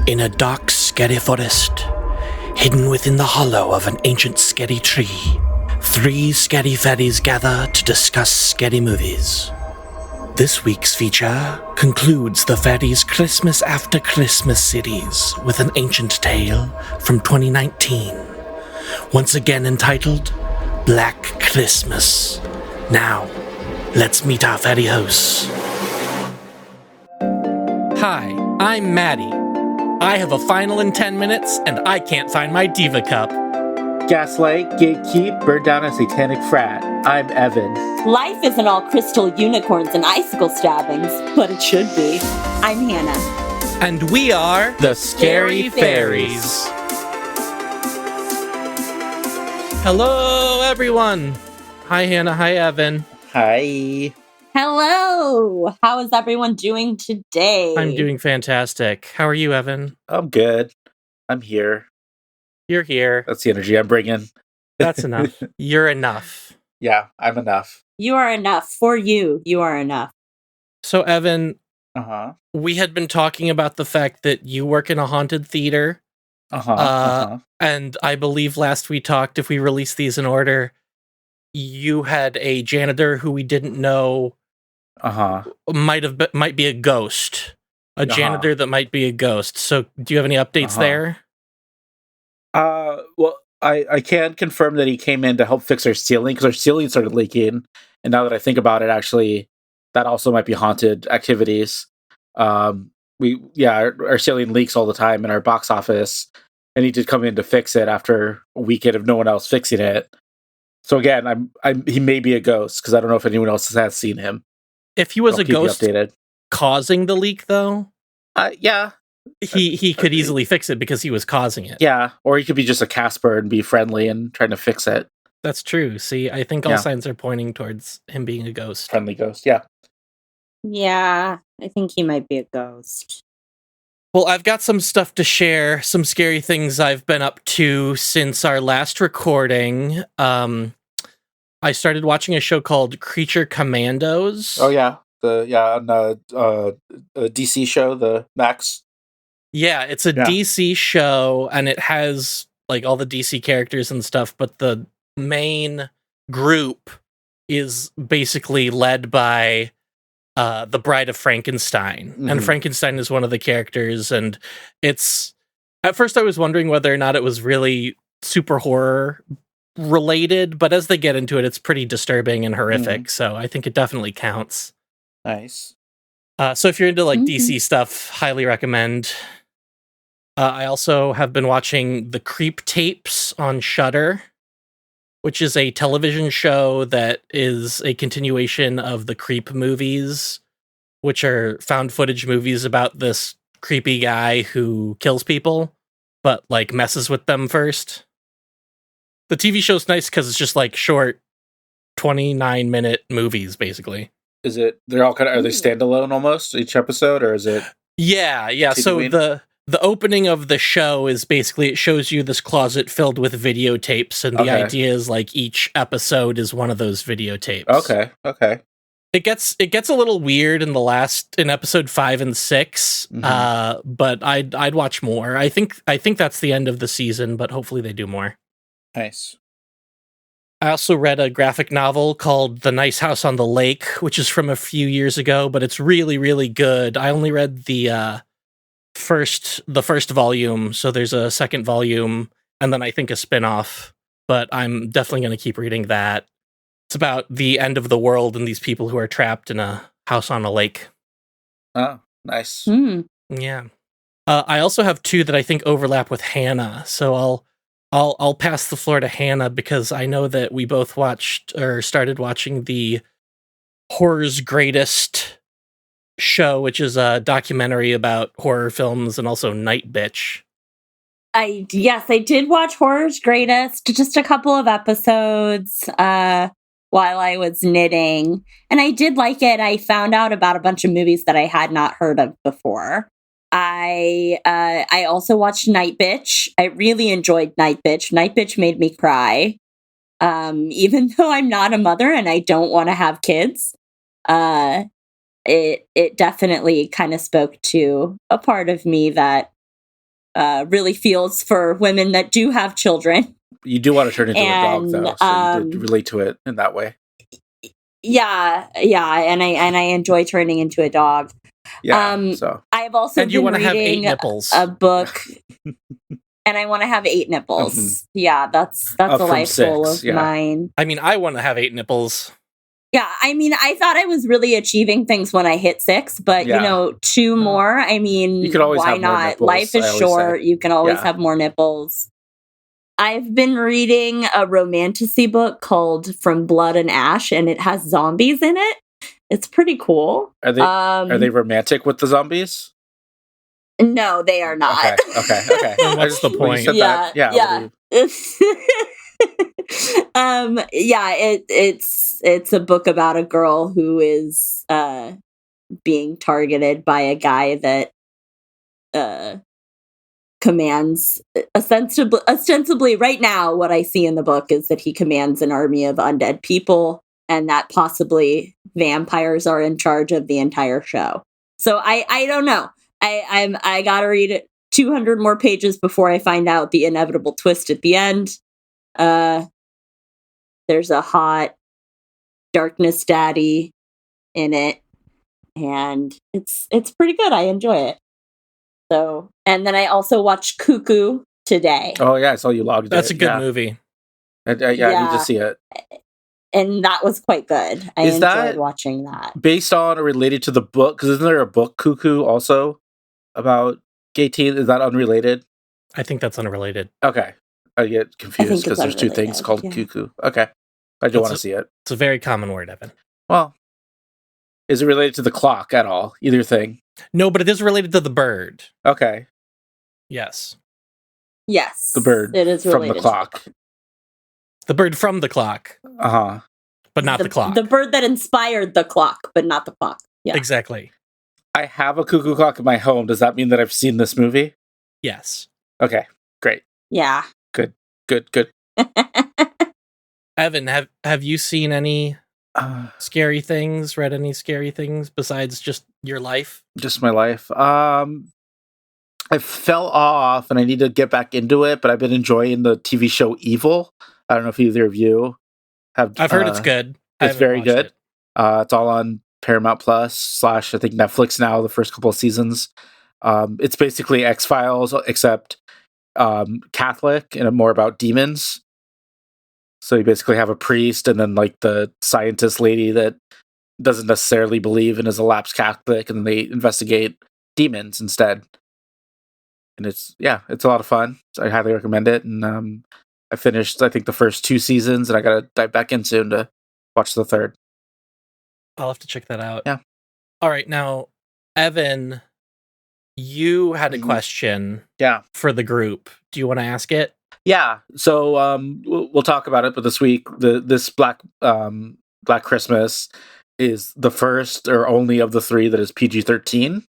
In a dark, scary forest, hidden within the hollow of an ancient scary tree, 3 scary fairies gather to discuss scary movies. This week's feature concludes the Fairies Christmas After Christmas series with an ancient tale from 2019, once again entitled Black Christmas. Now, let's meet our fairy hosts. Hi, I'm Matty. I have a final in 10 minutes, and I can't find my diva cup. Gaslight, gatekeep, burn down a satanic frat. I'm Evan. Life isn't all crystal unicorns and icicle stabbings, but it should be. I'm Hannah. And we are The Scary Fairies. Hello, everyone. Hi, Hannah. Hi, Evan. Hi. Hello! How is everyone doing today? I'm doing fantastic. How are you, Evan? I'm good. I'm here. You're here. That's the energy I'm bringing. That's enough. You're enough. Yeah, I'm enough. You are enough. For you, you are enough. So, Evan, Uh-huh. we had been talking about the fact that you work in a haunted theater. And I believe last we talked, if we release these in order, you had a janitor who we didn't know might be a ghost. A janitor that might be a ghost. So do you have any updates there? Well, I can confirm that he came in to help fix our ceiling, because our ceiling started leaking. And now that I think about it, actually, that also might be haunted activities. Our ceiling leaks all the time in our box office, and he did come in to fix it after a weekend of no one else fixing it. So again, he may be a ghost, because I don't know if anyone else has seen him. If he was a ghost causing the leak, though, yeah, he could easily fix it because he was causing it. Yeah, or he could be just a Casper and be friendly and trying to fix it. That's true. See, I think all signs are pointing towards him being a ghost. Friendly ghost, yeah. Yeah, I think he might be a ghost. Well, I've got some stuff to share, some scary things I've been up to since our last recording. I started watching a show called Creature Commandos. Oh yeah, on the DC show, the Max. Yeah, it's a DC show, and it has like all the DC characters and stuff, but the main group is basically led by the Bride of Frankenstein. Mm-hmm. And Frankenstein is one of the characters, and it's... At first I was wondering whether or not it was really super horror related, but as they get into it, it's pretty disturbing and horrific, so I think it definitely counts. Nice. So if you're into like DC stuff, highly recommend. I also have been watching The Creep Tapes on Shudder, which is a television show that is a continuation of the Creep movies, which are found footage movies about this creepy guy who kills people, but like messes with them first. The TV show's nice because it's just like short 29-minute movies, basically. Is it, they're all kind of, are they standalone almost, each episode, or is it? Yeah. So the opening of the show is basically, it shows you this closet filled with videotapes, and the idea is like each episode is one of those videotapes. Okay. It gets a little weird in episode 5 and 6, but I'd watch more. I think that's the end of the season, but hopefully they do more. Nice. I also read a graphic novel called The Nice House on the Lake, which is from a few years ago, but it's really, really good. I only read the first volume, so there's a second volume, and then I think a spin-off, but I'm definitely going to keep reading that. It's about the end of the world and these people who are trapped in a house on a lake. Oh, nice. Yeah. I also have 2 that I think overlap with Hannah, so I'll pass the floor to Hannah, because I know that we both watched or started watching the Horror's Greatest show, which is a documentary about horror films, and also Night Bitch. I did watch Horror's Greatest, just a couple of episodes while I was knitting, and I did like it. I found out about a bunch of movies that I had not heard of before. I also watched Night Bitch. I really enjoyed Night Bitch. Night Bitch made me cry. Even though I'm not a mother and I don't want to have kids, it definitely kind of spoke to a part of me that really feels for women that do have children. You do want to turn into a dog, though, so you did relate to it in that way. Yeah, and I enjoy turning into a dog. Yeah, so. I've also and you been want to have 8 reading nipples. a book, and I want to have 8 nipples. Yeah, that's a life goal of mine. I mean, I want to have 8 nipples. Yeah, I mean, I thought I was really achieving things when I hit 6, but 2 more. I mean, you could always why have more not? nipples, Life is short. You can always have more nipples. I've been reading a romantasy book called From Blood and Ash, and it has zombies in it. It's pretty cool. Are they romantic with the zombies? No, they are not. Okay. What's the point? Yeah. It's a book about a girl who is being targeted by a guy that commands ostensibly right now. What I see in the book is that he commands an army of undead people, and that possibly vampires are in charge of the entire show. So I don't know. I gotta read it 200 more pages before I find out the inevitable twist at the end. There's a hot darkness daddy in it, and it's pretty good. I enjoy it. So, and then I also watched Cuckoo today. Oh yeah, I saw you logged. That's a good movie. I need to see it. And that was quite good. I enjoyed watching that. Based on or related to the book? Because isn't there a book, Cuckoo, also about gay teen? Is that unrelated? I think that's unrelated. Okay. I get confused because there's 2 things called Cuckoo. Okay. I do want to see it. It's a very common word, Evan. Well, is it related to the clock at all? Either thing? No, but it is related to the bird. Okay. Yes. Yes. The bird it is from the clock. The bird from the clock. Uh-huh. But not the clock. The bird that inspired the clock, but not the clock. Yeah. Exactly. I have a cuckoo clock in my home. Does that mean that I've seen this movie? Yes. Okay. Great. Yeah. Good. Evan, have you seen any scary things, read any scary things besides just your life? Just my life. I fell off and I need to get back into it, but I've been enjoying the TV show Evil. I don't know if either of you have. I've heard it's good. It's very good. It's all on Paramount Plus / I think Netflix now, the first couple of seasons. It's basically X-Files except Catholic and more about demons. So you basically have a priest and then like the scientist lady that doesn't necessarily believe and is a lapsed Catholic, and they investigate demons instead. And it's a lot of fun. So I highly recommend it. And I finished, I think, the first 2 seasons, and I gotta dive back in soon to watch the 3rd. I'll have to check that out. Yeah. All right, now, Evan, you had a question for the group. Do you want to ask it? Yeah. So we'll talk about it, but this week, this Black Christmas is the first or only of the 3 that is PG-13.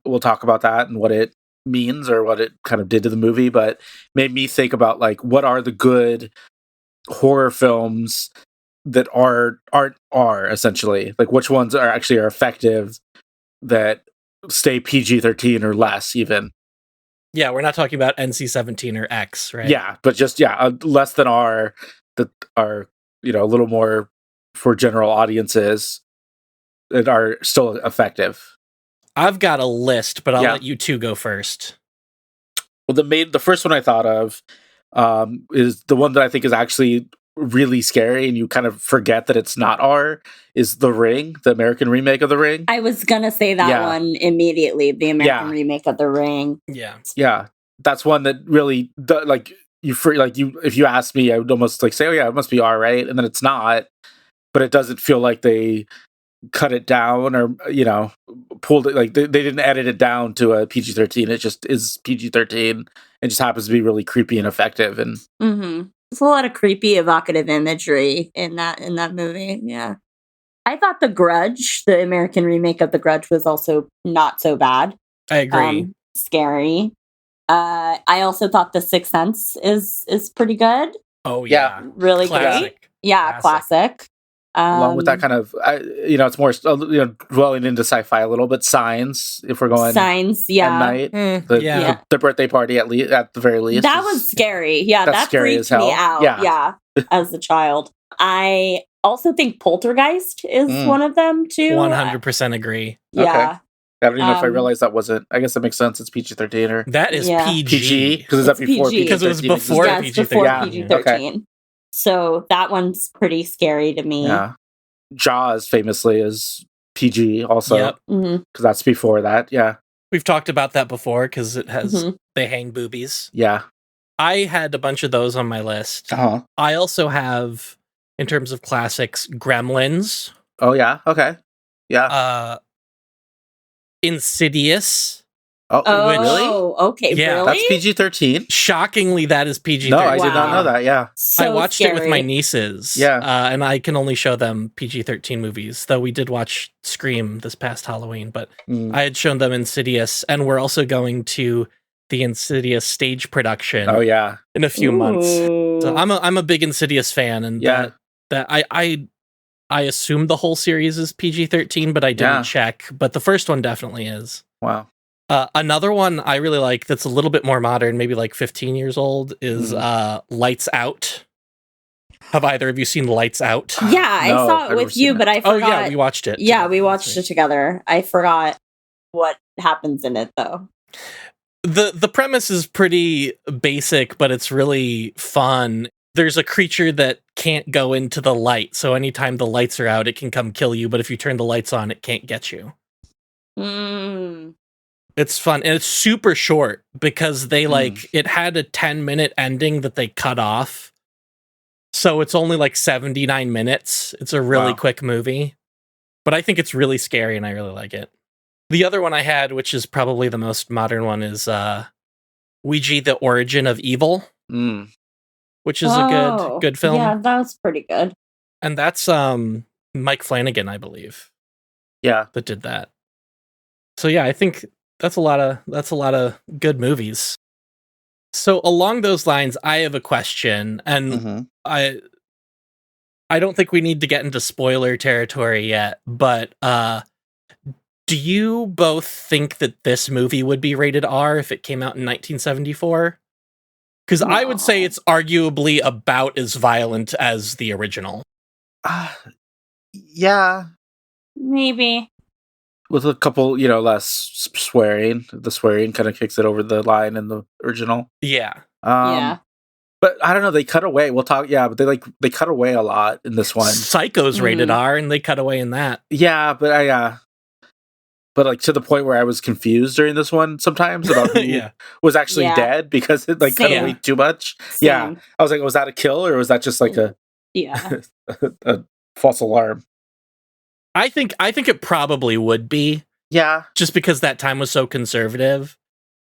We'll talk about that and what it means or what it kind of did to the movie, but made me think about like what are the good horror films that aren't essentially, like which ones are effective that stay PG-13 or less even. Yeah, we're not talking about NC-17 or X, right? Yeah, but just less than R that are a little more for general audiences that are still effective. I've got a list, but I'll let you 2 go first. Well, the first one I thought of is the one that I think is actually really scary, and you kind of forget that it's not R, is The Ring, the American remake of The Ring. I was gonna say that one immediately, the American remake of The Ring. Yeah, that's one that really if you ask me, I would almost say, oh yeah, it must be R, right? And then it's not, but it doesn't feel like they cut it down or pulled it, like they didn't edit it down to a PG-13. It just is PG-13 and just happens to be really creepy and effective. And there's a lot of creepy evocative imagery in that movie. Yeah, I thought The Grudge, the American remake of The Grudge, was also not so bad. I agree. Scary. I also thought The Sixth Sense is pretty good. Oh yeah, really classic. great. Yeah, classic. Along with that kind of, it's more dwelling into sci-fi a little bit. Signs, if we're going Signs, at night, the birthday party at the very least. That was scary. Yeah, that scary freaked as hell. me out. Yeah, as a child. I also think Poltergeist is one of them too. 100% agree. Yeah. Okay. I don't even know if I realized that wasn't. I guess that makes sense. It's PG-13 or that is PG because is that before PG. Because it was before PG-13. Before PG-13. Okay. So that one's pretty scary to me. Yeah. Jaws famously is PG also because that's before that. Yeah. We've talked about that before because it has they hang boobies. Yeah. I had a bunch of those on my list. I also have, in terms of classics, Gremlins. Oh yeah. Okay. Yeah. Insidious. Oh, really? Okay, yeah, really? That's PG-13. Shockingly, that is PG-13. No, I did not know that. Yeah, so I watched scary. it with my nieces. Yeah, and I can only show them PG-13 movies. Though we did watch Scream this past Halloween, but I had shown them Insidious, and we're also going to the Insidious stage production. Oh yeah, in a few months. So I'm a big Insidious fan, and that I assume the whole series is PG-13, but I didn't check. But the first one definitely is. Wow. Another one I really like that's a little bit more modern, maybe like 15 years old, is Lights Out. Have either of you seen Lights Out? Yeah, I saw it with you, but I forgot. Oh yeah, we watched it. Yeah, we watched it together. I forgot what happens in it though. The premise is pretty basic, but it's really fun. There's a creature that can't go into the light, so anytime the lights are out, it can come kill you, but if you turn the lights on, it can't get you. It's fun, and it's super short because they it had a 10-minute ending that they cut off. So it's only like 79 minutes. It's a really quick movie, but I think it's really scary and I really like it. The other one I had, which is probably the most modern one, is Ouija, The Origin of Evil, which is a good film. Yeah, that was pretty good. And that's Mike Flanagan, I believe. Yeah, that did that. So yeah, I think that's a lot of good movies. So along those lines, I have a question, and I don't think we need to get into spoiler territory yet, but do you both think that this movie would be rated R if it came out in 1974? Because I would say it's arguably about as violent as the original. Yeah. Maybe. With a couple, less swearing. The swearing kind of kicks it over the line in the original. Yeah. But I don't know, they cut away. We'll talk, but they cut away a lot in this one. Psycho's rated R, and they cut away in that. Yeah, but but like to the point where I was confused during this one sometimes about who was actually dead because it cut away too much. Same. Yeah, I was like, was that a kill or was that just like a a false alarm? I think it probably would be. Yeah, just because that time was so conservative.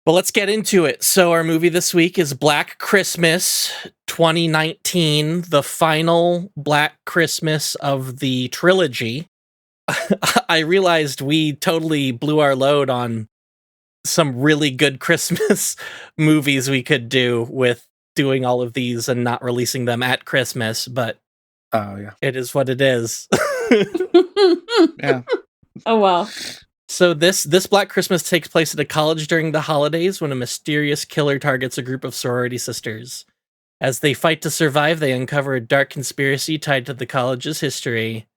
But let's get into it. So our movie this week is Black Christmas 2019, the final Black Christmas of the trilogy. I realized we totally blew our load on some really good Christmas movies we could do with doing all of these and not releasing them at Christmas, but it is what it is. Yeah. Oh, well. So this Black Christmas takes place at a college during the holidays when a mysterious killer targets a group of sorority sisters. As they fight to survive, they uncover a dark conspiracy tied to the college's history.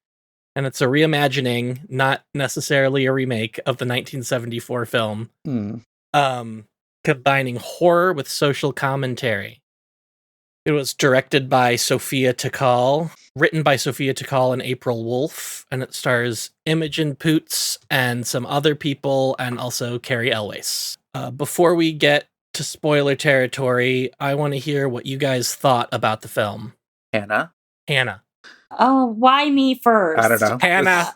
And it's a reimagining, not necessarily a remake, of the 1974 film. Combining horror with social commentary. It was directed by Sophia Takal, written by Sophia Takal and April Wolfe, and it stars Imogen Poots and some other people, and also Carrie Elwes. Before we get to spoiler territory, I want to hear what you guys thought about the film. Hannah. Oh, why me first? I don't know. Hannah.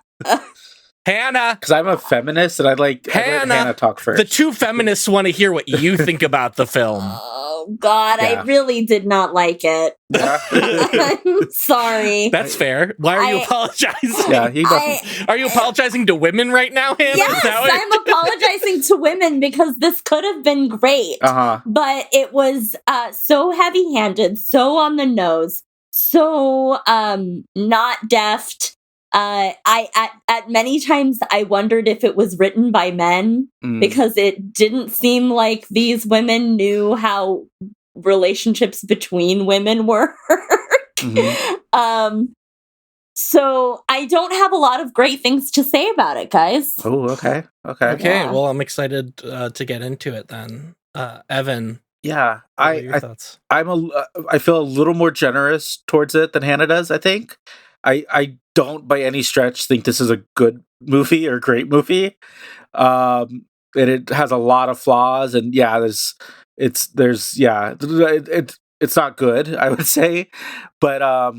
Hannah! Because I'm a feminist and I'd let Hannah talk first. The two feminists want to hear what you think about the film. Oh, God, I really did not like it. I'm sorry. That's fair. Why are you apologizing? Yeah, are you apologizing to women right now, Hannah? Yes, I'm apologizing to women because this could have been great. But it was so heavy-handed, so on the nose. So, not deft. At many times I wondered if it was written by men because it didn't seem like these women knew how relationships between women work. So I don't have a lot of great things to say about it, guys. Oh, okay. Yeah. Well, I'm excited to get into it then. Evan. Yeah, what are your thoughts? I feel a little more generous towards it than Hannah does. I think I don't by any stretch think this is a good movie or great movie, and it has a lot of flaws. And yeah, it's not good, I would say, but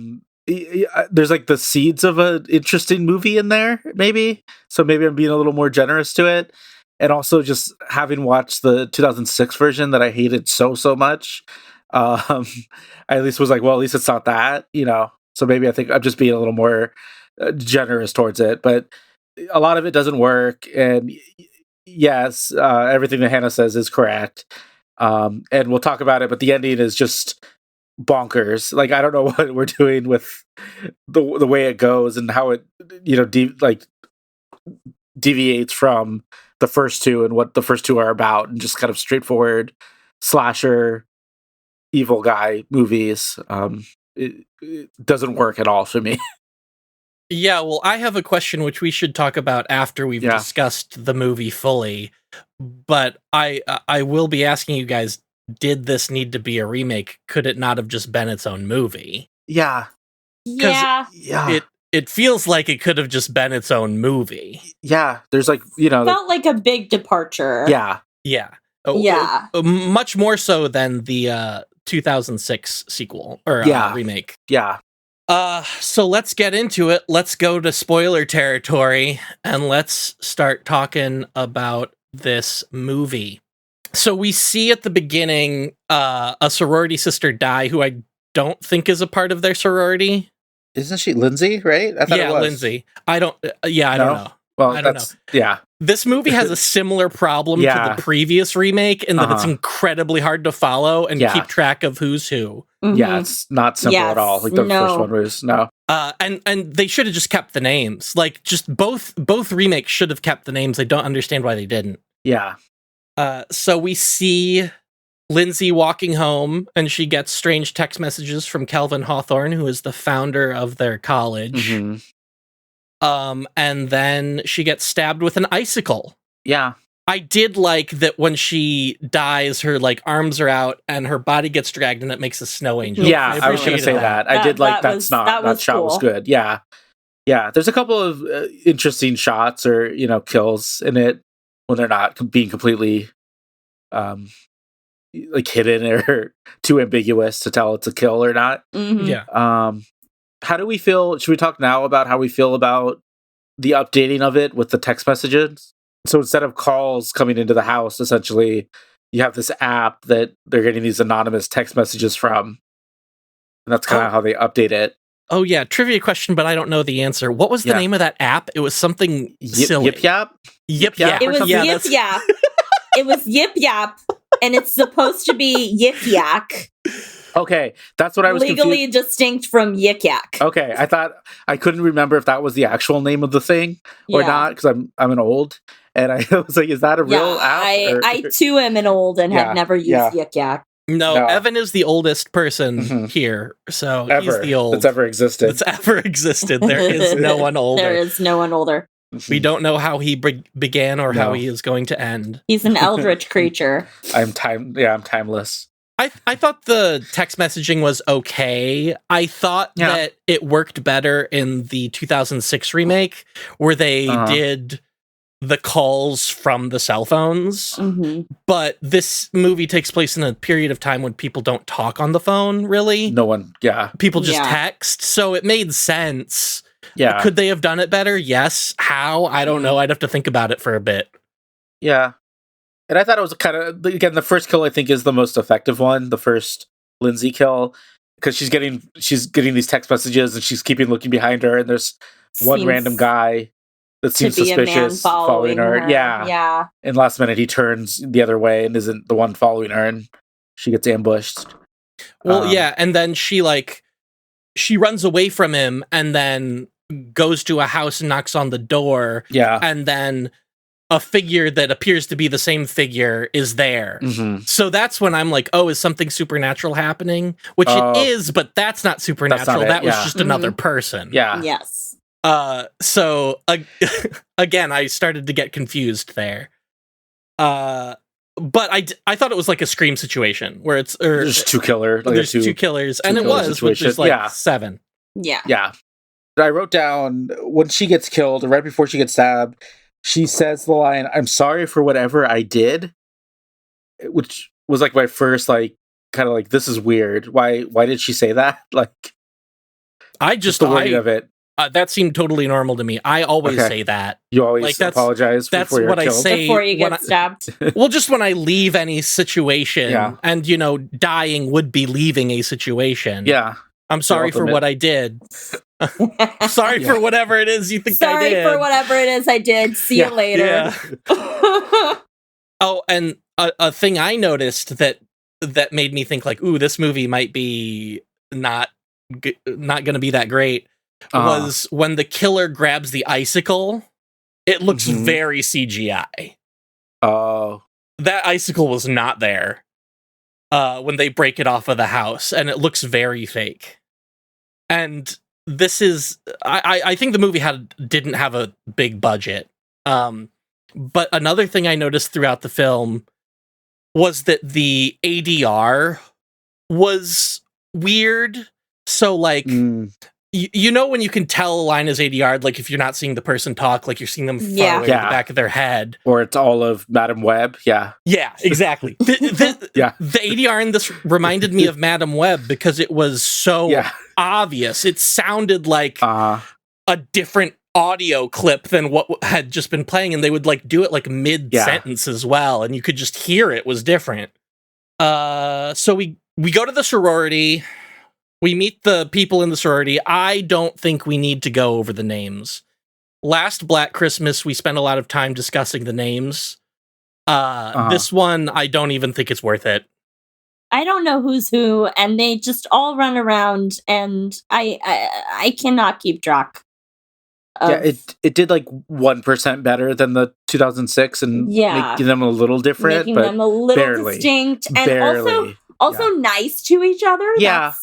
there's like the seeds of an interesting movie in there, maybe. So maybe I'm being a little more generous to it. And also just having watched the 2006 version that I hated so much, I at least was like, well, at least it's not that, So maybe I think I'm just being a little more generous towards it. But a lot of it doesn't work. And yes, everything that Hannah says is correct. And we'll talk about it. But the ending is just bonkers. Like, I don't know what we're doing with the way it goes and how it, deviates from the first two and what the first two are about, and just kind of straightforward slasher evil guy movies. It doesn't work at all for me. Yeah, well, I have a question which we should talk about after we've discussed the movie fully, but I will be asking you guys, did this need to be a remake? Could it not have just been its own movie? Yeah. It feels like it could have just been its own movie. Yeah, there's like, felt like a big departure. Yeah. Much more so than the 2006 sequel or remake. Yeah. So let's get into it. Let's go to spoiler territory and let's start talking about this movie. So we see at the beginning a sorority sister die who I don't think is a part of their sorority. Isn't she Lindsay, right? I thought it was. Lindsay. I don't know. Well, I don't know. Yeah. This movie has a similar problem to the previous remake in that it's incredibly hard to follow and keep track of who's who. Yeah, it's not simple at all. Like the first one was. No. And they should have just kept the names. Like, just both remakes should have kept the names. I don't understand why they didn't. Yeah. So we see Lindsay walking home, and she gets strange text messages from Calvin Hawthorne, who is the founder of their college. And then she gets stabbed with an icicle. Yeah. I did like that when she dies, her arms are out and her body gets dragged and it makes a snow angel. Yeah, I was going to say that. I did like that shot. That shot was good. Yeah. Yeah. There's a couple of interesting shots or, kills in it when they're not being completely hidden or too ambiguous to tell it's a kill or not. Yeah. How do we feel? Should we talk now about how we feel about the updating of it with the text messages? So instead of calls coming into the house, essentially, you have this app that they're getting these anonymous text messages from. And that's kind of how they update it. Oh, yeah. Trivia question, but I don't know the answer. What was the name of that app? It was something silly. Yip Yap? Yip Yap. It was Yip Yap. It was Yip Yap. And it's supposed to be Yik Yak. Okay, that's what I was legally distinct from Yik Yak. Okay, I couldn't remember if that was the actual name of the thing or not, because I'm an old, and I was like, is that a real app? I too am an old and have never used Yik Yak. No, Evan is the oldest person here, so he's the old that's ever existed. There is no one older. There is no one older. We don't know how he began or how he is going to end. He's an eldritch creature. I'm timeless. I thought the text messaging was okay. I thought that it worked better in the 2006 remake, where they did the calls from the cell phones. But this movie takes place in a period of time when people don't talk on the phone, really. No one, People just text, so it made sense. Yeah. Could they have done it better? Yes. How? I don't know. I'd have to think about it for a bit. Yeah. And I thought it was kind of, again, the first kill I think is the most effective one, the first Lindsay kill, because she's getting these text messages and she's looking behind her, and there's one random guy that seems suspicious following her. Yeah. And last minute he turns the other way and isn't the one following her, and she gets ambushed. Well, and then she she runs away from him and then goes to a house and knocks on the door. Yeah. And then a figure that appears to be the same figure is there. Mm-hmm. So that's when I'm like, oh, is something supernatural happening? Which it is, but that's not supernatural. That's not it, that was yeah. just another person. Yeah. Yes. So again, I started to get confused there. But I thought it was like a Scream situation where there's two killers. Like there's two killers, and it was, which is like 7. Yeah. Yeah. I wrote down when she gets killed, right before she gets stabbed, she says the line, "I'm sorry for whatever I did," which was like my first, like, kind of like, this is weird. Why did she say that? Like, I just the wording of it. That seemed totally normal to me. I always say that. You always like, apologize that's before you're what killed. I say before you get stabbed. Well, just when I leave any situation, and dying would be leaving a situation. Yeah. I'm sorry for what I did. Sorry for whatever it is you think I did. Sorry for whatever it is I did. See you later. Yeah. Oh, and a thing I noticed that made me think like, ooh, this movie might be not going to be that great was when the killer grabs the icicle. It looks very CGI. Oh. That icicle was not there when they break it off of the house, and it looks very fake. And this is, I think the movie didn't have a big budget. But another thing I noticed throughout the film was that the ADR was weird. So, like, you know when you can tell a line is ADR, like if you're not seeing the person talk, like you're seeing them far away in the back of their head. Or it's all of Madam Web, yeah. Yeah, exactly. The ADR in this reminded me of Madam Web because it was so obvious. It sounded like a different audio clip than what had just been playing, and they would like do it like mid-sentence as well, and you could just hear it was different. So we go to the sorority. We meet the people in the sorority. I don't think we need to go over the names. Last Black Christmas, we spent a lot of time discussing the names. This one, I don't even think it's worth it. I don't know who's who, and they just all run around, and I cannot keep track. It did like 1% better than the 2006, and making them a little different, making but them a little barely, distinct, and also nice to each other. Yeah,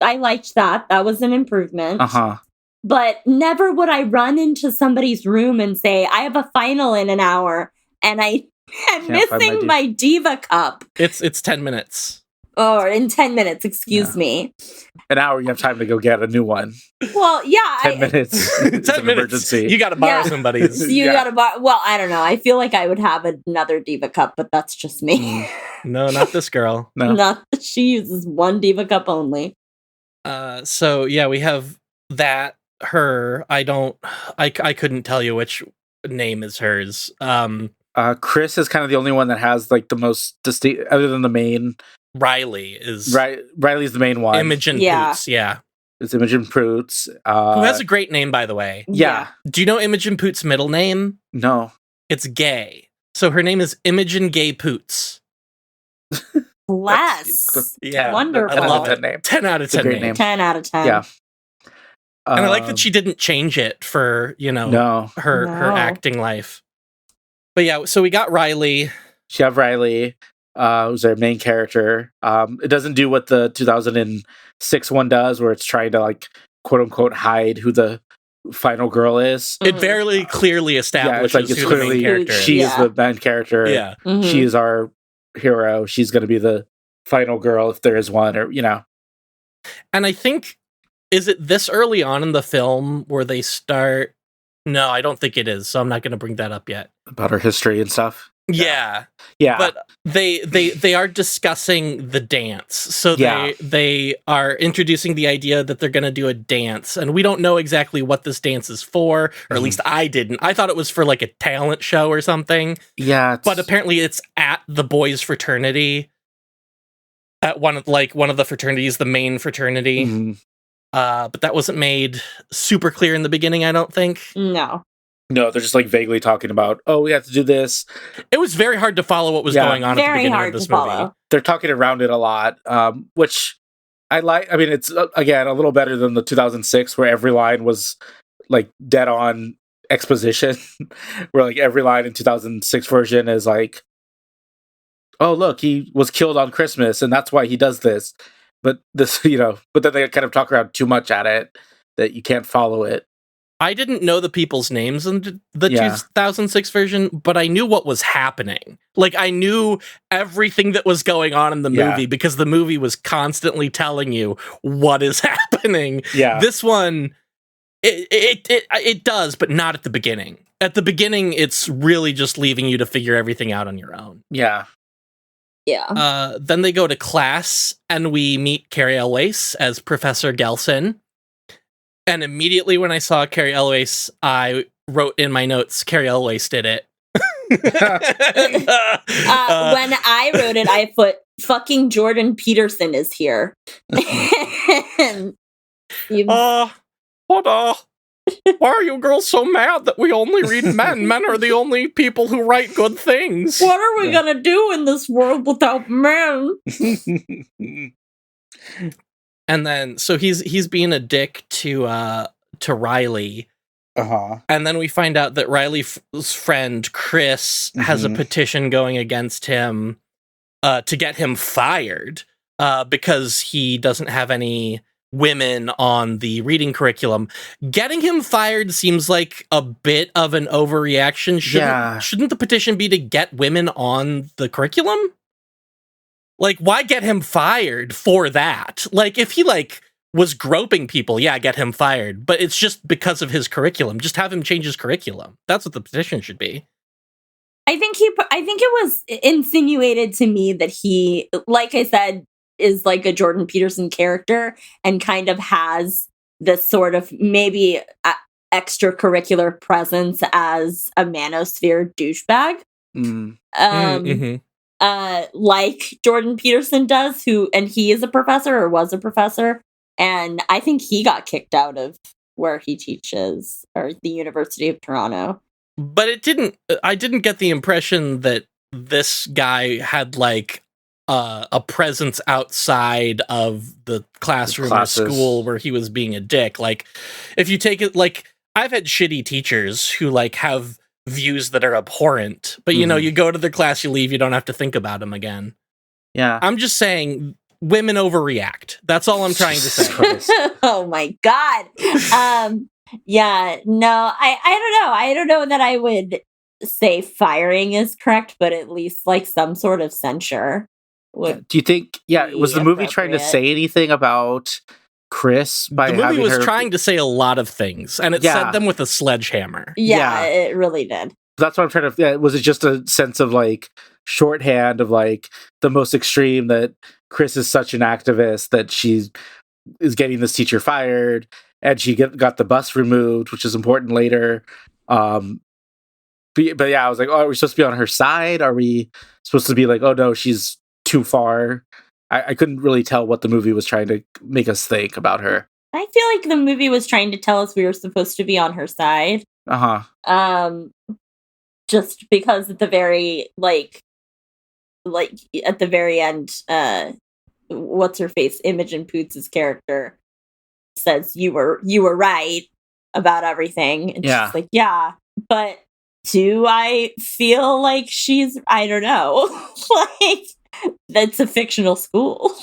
I liked that. That was an improvement. Uh-huh. But never would I run into somebody's room and say, I have a final in an hour, and I'm missing my Diva cup. It's 10 minutes. Or in 10 minutes, excuse me. An hour, you have time to go get a new one. Well, yeah. 10 minutes. 10 minutes. Emergency. You got to borrow somebody's. You got to borrow. Well, I don't know. I feel like I would have another Diva cup, but that's just me. No, not this girl. No. Not that she uses one Diva cup only. So yeah, we have that. Her. I couldn't tell you which name is hers. Chris is kind of the only one that has like the most distinct, other than the main. Riley's the main one. Imogen Poots, yeah. It's Imogen Poots. Who has a great name, by the way. Yeah. Do you know Imogen Poots' middle name? No. It's Gay. So her name is Imogen Gay Poots. Bless. Yeah. Wonderful. I love that name. 10 out of 10 name. 10 out of 10. Yeah. And I like that she didn't change it for, her acting life. But yeah, so we got Riley. She have Riley. Who's our main character. It doesn't do what the 2006 one does, where it's trying to like quote unquote hide who the final girl is. It very clearly establishes it's who clearly the main character is. She is the main character. Yeah. Mm-hmm. She is our hero. She's going to be the final girl if there is one, or And I think, is it this early on in the film where they start? No, I don't think it is. So I'm not going to bring that up yet. About her history and stuff. Yeah. But they are discussing the dance. So they are introducing the idea that they're going to do a dance, and we don't know exactly what this dance is for, or at least I didn't. I thought it was for like a talent show or something. Yeah. But apparently it's at the boys' fraternity. At one of the fraternities, the main fraternity. Mm-hmm. But that wasn't made super clear in the beginning, I don't think. No, they're just like vaguely talking about, we have to do this. It was very hard to follow what was going on at the beginning of this movie. They're talking around it a lot, which I mean, it's again a little better than the 2006 where every line was like dead on exposition, where like every line in 2006 version is like, oh look, he was killed on Christmas and that's why he does this. But this, but then they kind of talk around too much at it that you can't follow it. I didn't know the people's names in the 2006 version, but I knew what was happening. Like, I knew everything that was going on in the movie because the movie was constantly telling you what is happening. Yeah. This one, it does, but not at the beginning. At the beginning, it's really just leaving you to figure everything out on your own. Yeah. Yeah. Then they go to class, and we meet Carrie Elwes as Professor Gelson. And immediately when I saw Carrie Elwes, I wrote in my notes, Carrie Elwes did it. When I wrote it, I put, fucking Jordan Peterson is here. Why are you girls so mad that we only read men? Men are the only people who write good things. What are we gonna do in this world without men? And then, so he's being a dick to Riley. Uh-huh. And then we find out that Riley's friend, Chris, has a petition going against him to get him fired because he doesn't have any women on the reading curriculum. Getting him fired seems like a bit of an overreaction. Shouldn't the petition be to get women on the curriculum? Like, why get him fired for that? Like, if he, was groping people, get him fired. But it's just because of his curriculum. Just have him change his curriculum. That's what the petition should be. I think it was insinuated to me that he, like I said, is like a Jordan Peterson character and kind of has this sort of maybe extracurricular presence as a manosphere douchebag. Like Jordan Peterson does, and he is a professor or was a professor, and I think he got kicked out of where he teaches, or the University of Toronto. But I didn't get the impression that this guy had a presence outside of the classroom or school where he was being a dick. Like, if you take it, I've had shitty teachers who have views that are abhorrent, but you go to their class, you leave, you don't have to think about them again. Yeah. I'm just saying women overreact. That's all I'm trying to say. Oh my God. Yeah, no, I don't know. I don't know that I would say firing is correct, but at least some sort of censure. Do you think, was the movie trying to say anything about Chris by the movie was trying to say a lot of things, and it said them with a sledgehammer. Yeah, it really did. That's what I'm trying to. Was it just a sense of shorthand of the most extreme, that Chris is such an activist that she is getting this teacher fired, and she got the bus removed, which is important later. But I was like, oh, are we supposed to be on her side? Are we supposed to be oh no, she's too far? I couldn't really tell what the movie was trying to make us think about her. I feel like the movie was trying to tell us we were supposed to be on her side. Just because at the very at the very end, what's her face? Imogen Poots' character says you were right about everything, and she's like, yeah, but do I feel like she's? I don't know, that's a fictional school.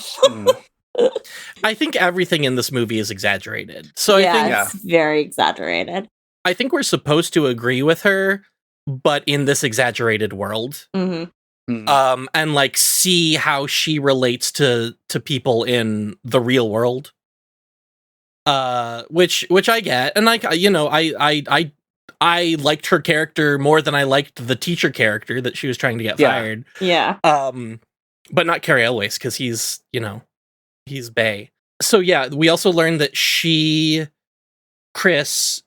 I think everything in this movie is exaggerated. So I think it's very exaggerated. I think we're supposed to agree with her, but in this exaggerated world. And see how she relates to people in the real world. Which I get, and I liked her character more than I liked the teacher character that she was trying to get fired. Yeah. But not Carrie Elwes, because he's bae. So we also learned that Chris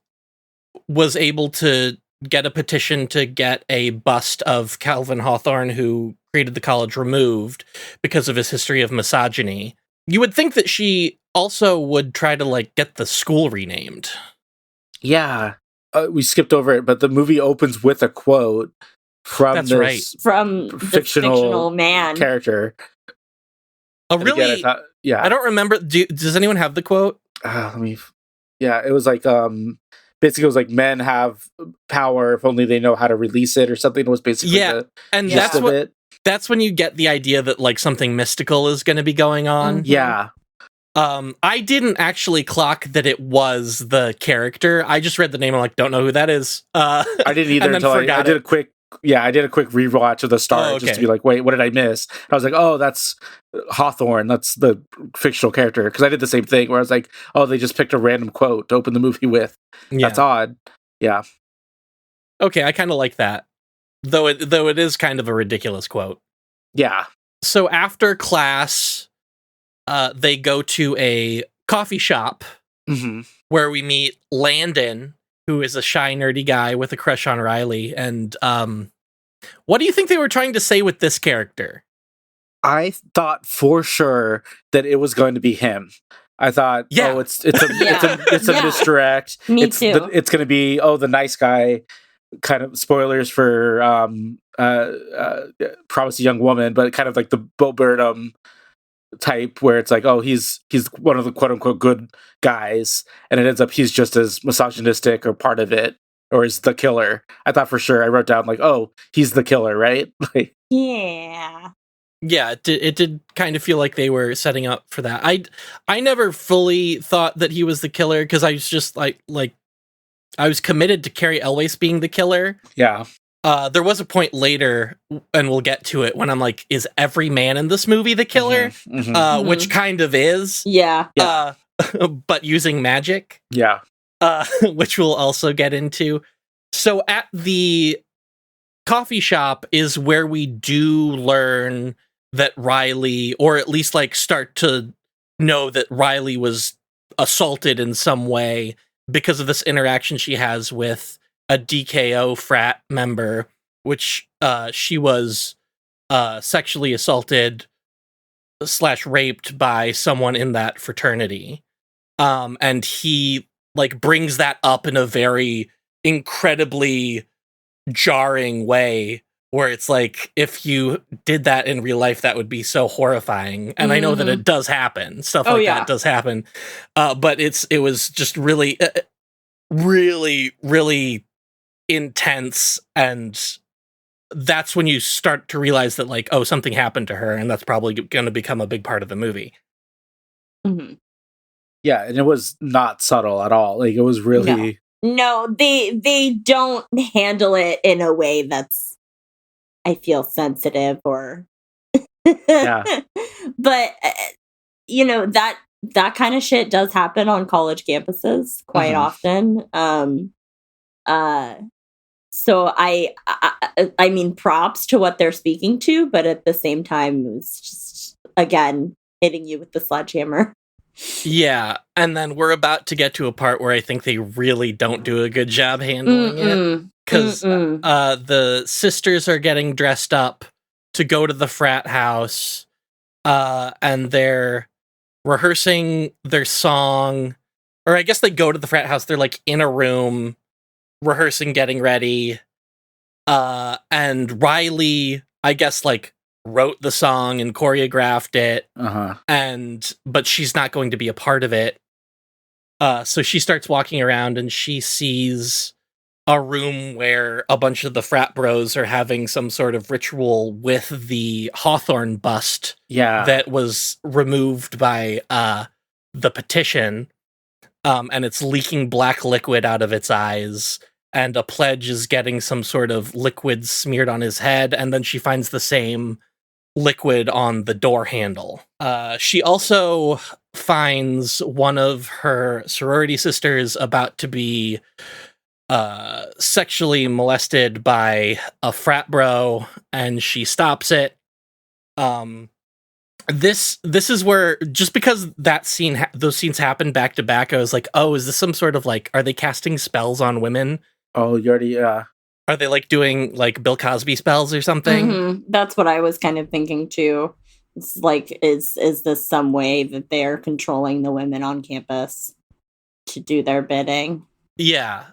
was able to get a petition to get a bust of Calvin Hawthorne, who created the college, removed because of his history of misogyny. You would think that she also would try to get the school renamed. Yeah. We skipped over it, but the movie opens with a quote from from fictional man character. A really Yeah. I don't remember. Does anyone have the quote? Yeah, it was like basically it was like men have power if only they know how to release it or something. Was basically the and gist of it. That's when you get the idea that like something mystical is going to be going on. Yeah. I didn't actually clock that it was the character. I just read the name. I'm like, don't know who that is. I didn't either until I did a quick. Yeah, I did a quick rewatch of the start just to be like, wait, what did I miss? I was like, oh, that's Hawthorne. That's the fictional character. Because I did the same thing where I was like, oh, they just picked a random quote to open the movie with. Yeah. That's odd. Yeah. Okay, I kind of like that. Though it is kind of a ridiculous quote. Yeah. So after class, they go to a coffee shop where we meet Landon, who is a shy, nerdy guy with a crush on Riley. And what do you think they were trying to say with this character? I thought for sure that it was going to be him. I thought, oh, it's a misdirect. Me too. It's going to be, the nice guy. Kind of spoilers for Promise a Young Woman, but kind of like the Bo Burnham type where it's like, oh, he's one of the quote unquote good guys, and it ends up he's just as misogynistic or part of it, or is the killer. I thought for sure. I wrote down like, oh, he's the killer, right? Yeah, it did kind of feel like they were setting up for that. I never fully thought that he was the killer because I was just like I was committed to Carrie Elwes being the killer. Yeah. There was a point later, and we'll get to it, when I'm like, is every man in this movie the killer? Which kind of is. Yeah. But using magic. Yeah. Which we'll also get into. So at the coffee shop is where we do learn that Riley, or at least like start to know that Riley was assaulted in some way because of this interaction she has with a DKO frat member, which she was sexually assaulted / raped by someone in that fraternity. And he like brings that up in a very incredibly jarring way where it's like, if you did that in real life, that would be so horrifying. And I know that it does happen. Stuff like that does happen. But it was just really, really, really intense. And that's when you start to realize that like, oh, something happened to her. And that's probably going to become a big part of the movie. Yeah. And it was not subtle at all. Like it was really... No, they don't handle it in a way that's, I feel, sensitive or... Yeah. But, that kind of shit does happen on college campuses quite often. So I mean, props to what they're speaking to, but at the same time, it's just, again, hitting you with the sledgehammer. Yeah, and then we're about to get to a part where I think they really don't do a good job handling it. Because the sisters are getting dressed up to go to the frat house, and they're rehearsing their song. Or I guess they go to the frat house, they're like in a room, rehearsing, getting ready. And Riley, I guess, like, wrote the song and choreographed it, but she's not going to be a part of it. So she starts walking around and she sees a room where a bunch of the frat bros are having some sort of ritual with the Hawthorne bust that was removed by the petition, and it's leaking black liquid out of its eyes, and a pledge is getting some sort of liquid smeared on his head, and then she finds the same liquid on the door handle. She also finds one of her sorority sisters about to be sexually molested by a frat bro, and she stops it. This is where, just because that scene, those scenes happen back to back, I was like, oh, is this some sort of like, are they casting spells on women? Oh, you already, Are they like doing like Bill Cosby spells or something? That's what I was kind of thinking too. It's like, is this some way that they are controlling the women on campus to do their bidding? Yeah,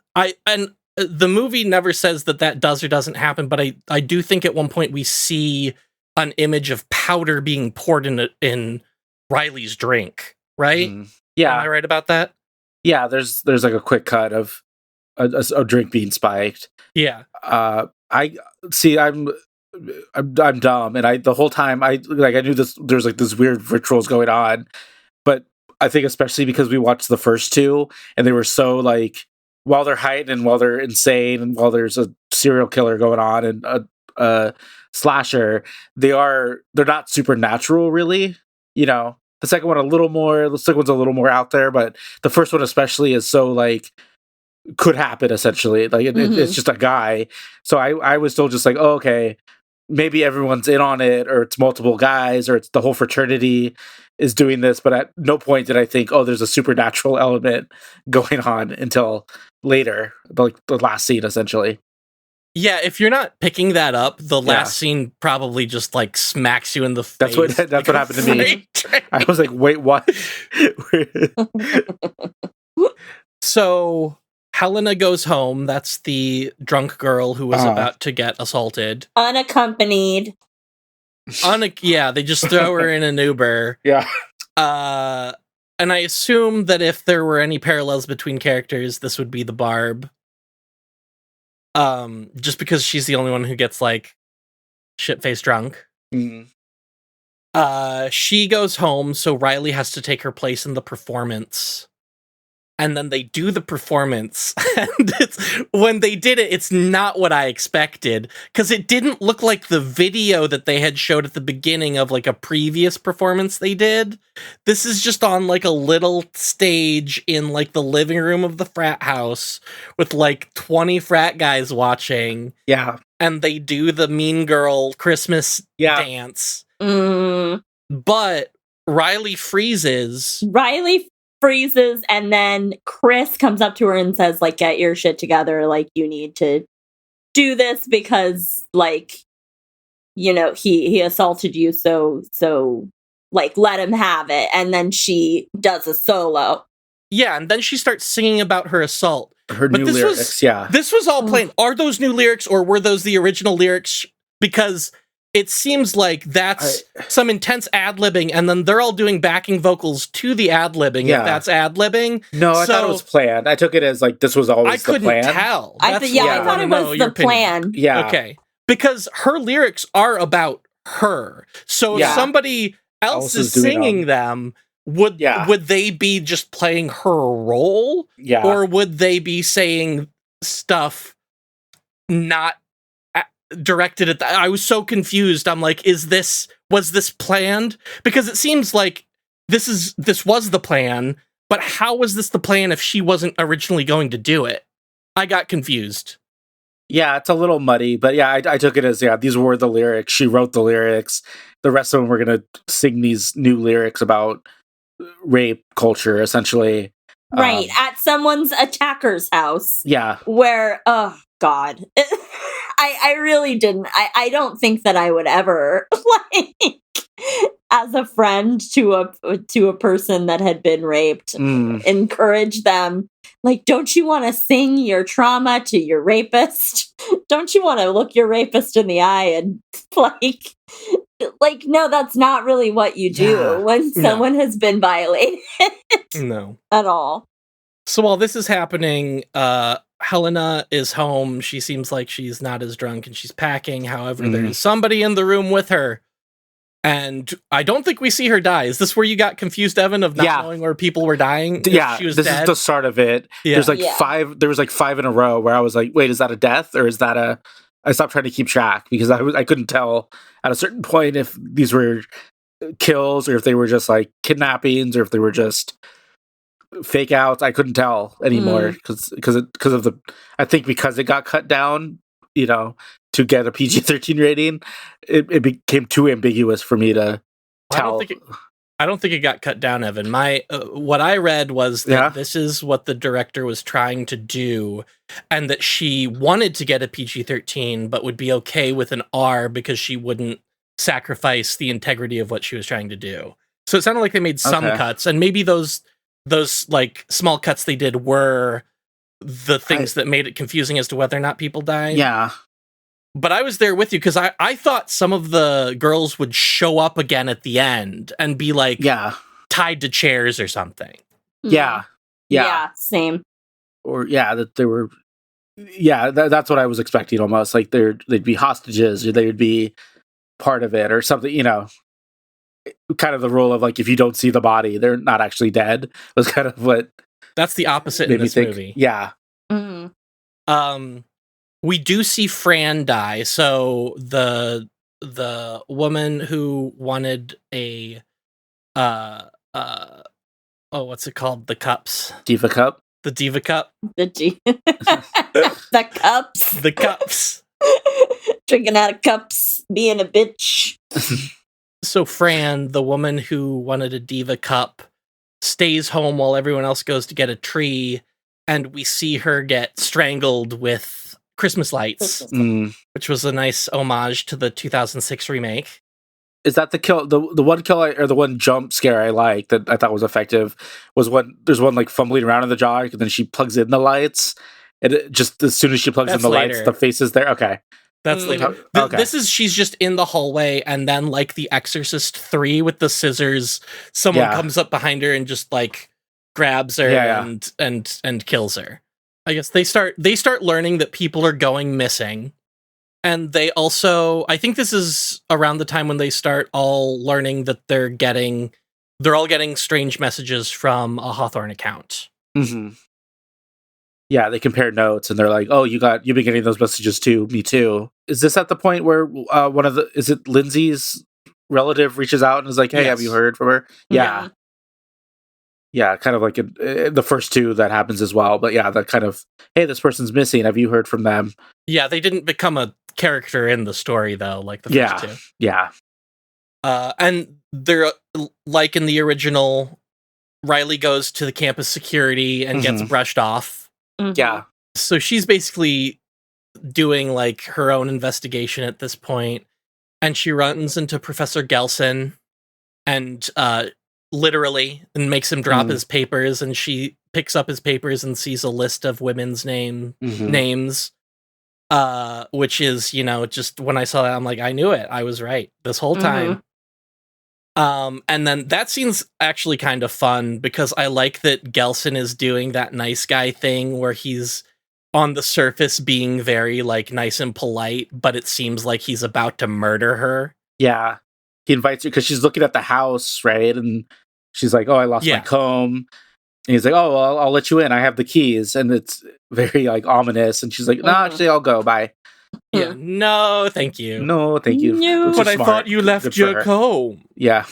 and the movie never says that does or doesn't happen, but I do think at one point we see an image of powder being poured in Riley's drink, right? Yeah. Am I right about that? Yeah, there's like a quick cut of a drink being spiked. Yeah. I see. I'm dumb, and the whole time I knew this. There's like this weird rituals going on, but I think especially because we watched the first two, and they were so like while they're hiding and while they're insane and while there's a serial killer going on and a slasher, they're not supernatural, really. You know, the second one a little more. The second one's a little more out there, but the first one especially is so like could happen essentially. Like it's just a guy. So I was still just like, oh, okay, maybe everyone's in on it, or it's multiple guys, or it's the whole fraternity is doing this. But at no point did I think, oh, there's a supernatural element going on until later, like the last scene essentially. Yeah, if you're not picking that up, the last scene probably just like smacks you in the face. That's what happened to me. I was like, wait, what? So Helena goes home. That's the drunk girl who was about to get assaulted. Unaccompanied. Yeah, they just throw her in an Uber. Yeah. And I assume that if there were any parallels between characters, this would be the Barb. Just because she's the only one who gets like shit-faced drunk. She goes home, so Riley has to take her place in the performance. And then they do the performance, and when they did it, it's not what I expected, because it didn't look like the video that they had showed at the beginning of like a previous performance they did. This is just on like a little stage in like the living room of the frat house with like 20 frat guys watching. Yeah. And they do the Mean Girl Christmas dance. But Riley freezes, and then Chris comes up to her and says, like, get your shit together, like, you need to do this because, like, you know, he assaulted you, so like, let him have it. And then she does a solo. Yeah, and then she starts singing about her assault. Her new lyrics, This was all planned. Are those new lyrics, or were those the original lyrics? Because it seems like that's some intense ad-libbing, and then they're all doing backing vocals to the ad-libbing, if that's ad-libbing. No, I thought it was planned. I took it as, like, this was always the plan. I couldn't tell. I thought it was the plan. Yeah. Okay. Because her lyrics are about her. So if somebody else is singing them, would they be just playing her role? Yeah. Or would they be saying stuff not directed at that? I was so confused. I'm like, was this planned? Because it seems like this was the plan, but how was this the plan if she wasn't originally going to do it? I got confused. Yeah, it's a little muddy, but yeah, I took it as, these were the lyrics. She wrote the lyrics. The rest of them were going to sing these new lyrics about rape culture, essentially. Right, at someone's attacker's house. Yeah. Where, oh, God. I really didn't. I don't think that I would ever, like, as a friend to a person that had been raped, encourage them. Like, don't you want to sing your trauma to your rapist? Don't you want to look your rapist in the eye and like, no, that's not really what you do when someone has been violated. No. At all. So while this is happening, Helena is home. She seems like she's not as drunk and she's packing. However, there's somebody in the room with her. And I don't think we see her die. Is this where you got confused, Evan, of not knowing where people were dying? Yeah, she was this dead? is the start of it. Yeah. There's like five. There was like 5 in a row where I was like, "Wait, is that a death or is that a?" I stopped trying to keep track because I couldn't tell at a certain point if these were kills or if they were just like kidnappings or if they were just fake outs. I couldn't tell anymore because of the. I think because it got cut down, you know, to get a PG-13 rating, it became too ambiguous for me to tell. I don't think it got cut down, Evan. My what I read was that this is what the director was trying to do, and that she wanted to get a PG-13, but would be okay with an R because she wouldn't sacrifice the integrity of what she was trying to do. So it sounded like they made some cuts, and maybe those like small cuts they did were the things that made it confusing as to whether or not people died. Yeah. But I was there with you because I thought some of the girls would show up again at the end and be like tied to chairs or something. Yeah. Yeah, same. Or that they were that's what I was expecting almost. Like they'd be hostages or they would be part of it or something, kind of the rule of like if you don't see the body, they're not actually dead was kind of what that's the opposite in this movie. Yeah. Mm-hmm. We do see Fran die. So the woman who wanted a what's it called? The cups. Diva cup. The Diva cup. The cups. The cups. Drinking out of cups, being a bitch. So Fran, the woman who wanted a Diva cup, stays home while everyone else goes to get a tree, and we see her get strangled with Christmas lights, which was a nice homage to the 2006 remake. Is that the kill? The one kill or the one jump scare I liked that I thought was effective was when there's one like fumbling around in the jar, and then she plugs in the lights, and just as soon as she plugs in the lights, the face is there. Okay. That's later. This is she's just in the hallway, and then like The Exorcist 3 with the scissors, someone comes up behind her and just like grabs her and kills her. I guess they start learning that people are going missing, and they also, I think this is around the time when they start all learning that they're all getting strange messages from a Hawthorne account. Mm-hmm. Yeah, they compare notes and they're like, "Oh, you've been getting those messages too. Me too." Is this at the point where is it Lindsay's relative reaches out and is like, "Hey, have you heard from her?" Yeah. Yeah, kind of like the first two that happens as well. But yeah, that kind of, "Hey, this person's missing. Have you heard from them?" Yeah, they didn't become a character in the story though, like the first two. Yeah. And they're like in the original, Riley goes to the campus security and gets brushed off. Mm-hmm. Yeah. So she's basically doing like her own investigation at this point, and she runs into Professor Gelson and literally and makes him drop his papers, and she picks up his papers and sees a list of women's names, which is, just when I saw that, I'm like, I knew it. I was right this whole time. And then that scene's actually kind of fun because I like that Gelson is doing that nice guy thing where he's on the surface being very like nice and polite, but it seems like he's about to murder her. Yeah. He invites her because she's looking at the house, right? And she's like, "Oh, I lost my comb." And he's like, "Oh, well, I'll let you in. I have the keys." And it's very like ominous. And she's like, "No, actually, I'll go. Bye." Yeah. No, thank you. No, thank you. No. But I thought you left your comb. Yeah.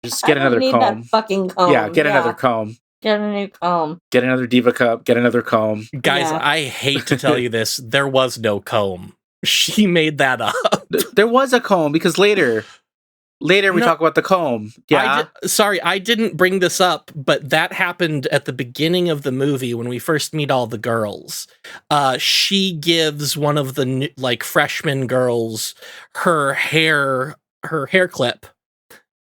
Just get another comb. That fucking comb. Yeah, get another comb. Get a new comb. Get another Diva cup. Get another comb. Guys, I hate to tell you this. There was no comb. She made that up. There was a comb because later we talk about the comb. Yeah. I didn't bring this up, but that happened at the beginning of the movie when we first meet all the girls. She gives one of the freshman girls her hair clip.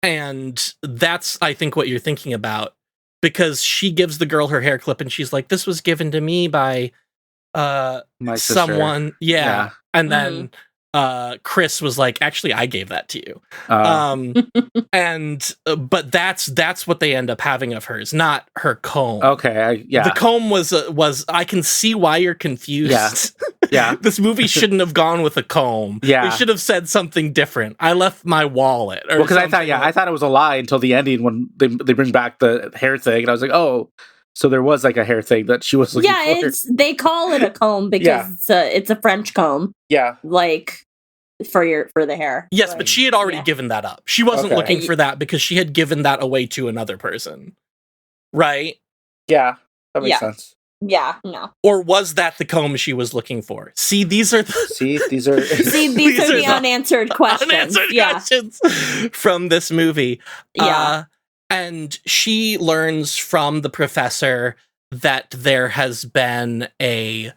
And that's, I think, what you're thinking about, because she gives the girl her hair clip and she's like, "This was given to me by my sister." Someone. Yeah. And then Chris was like, "Actually, I gave that to you." But that's what they end up having of hers, not her comb. Okay, the comb was. I can see why you're confused. Yeah. This movie shouldn't have gone with a comb. Yeah, they should have said something different. I left my wallet. Because I thought it was a lie until the ending when they bring back the hair thing, and I was like, "Oh, so there was like a hair thing that she was looking for." Yeah, they call it a comb because it's a French comb. Yeah, like for the hair. Yes, but she had already given that up. She wasn't looking for that because she had given that away to another person, right? Yeah, that makes sense. Yeah, no. Or was that the comb she was looking for? See, these are these are the unanswered questions. Unanswered questions from this movie. Yeah. And she learns from the professor that there has been a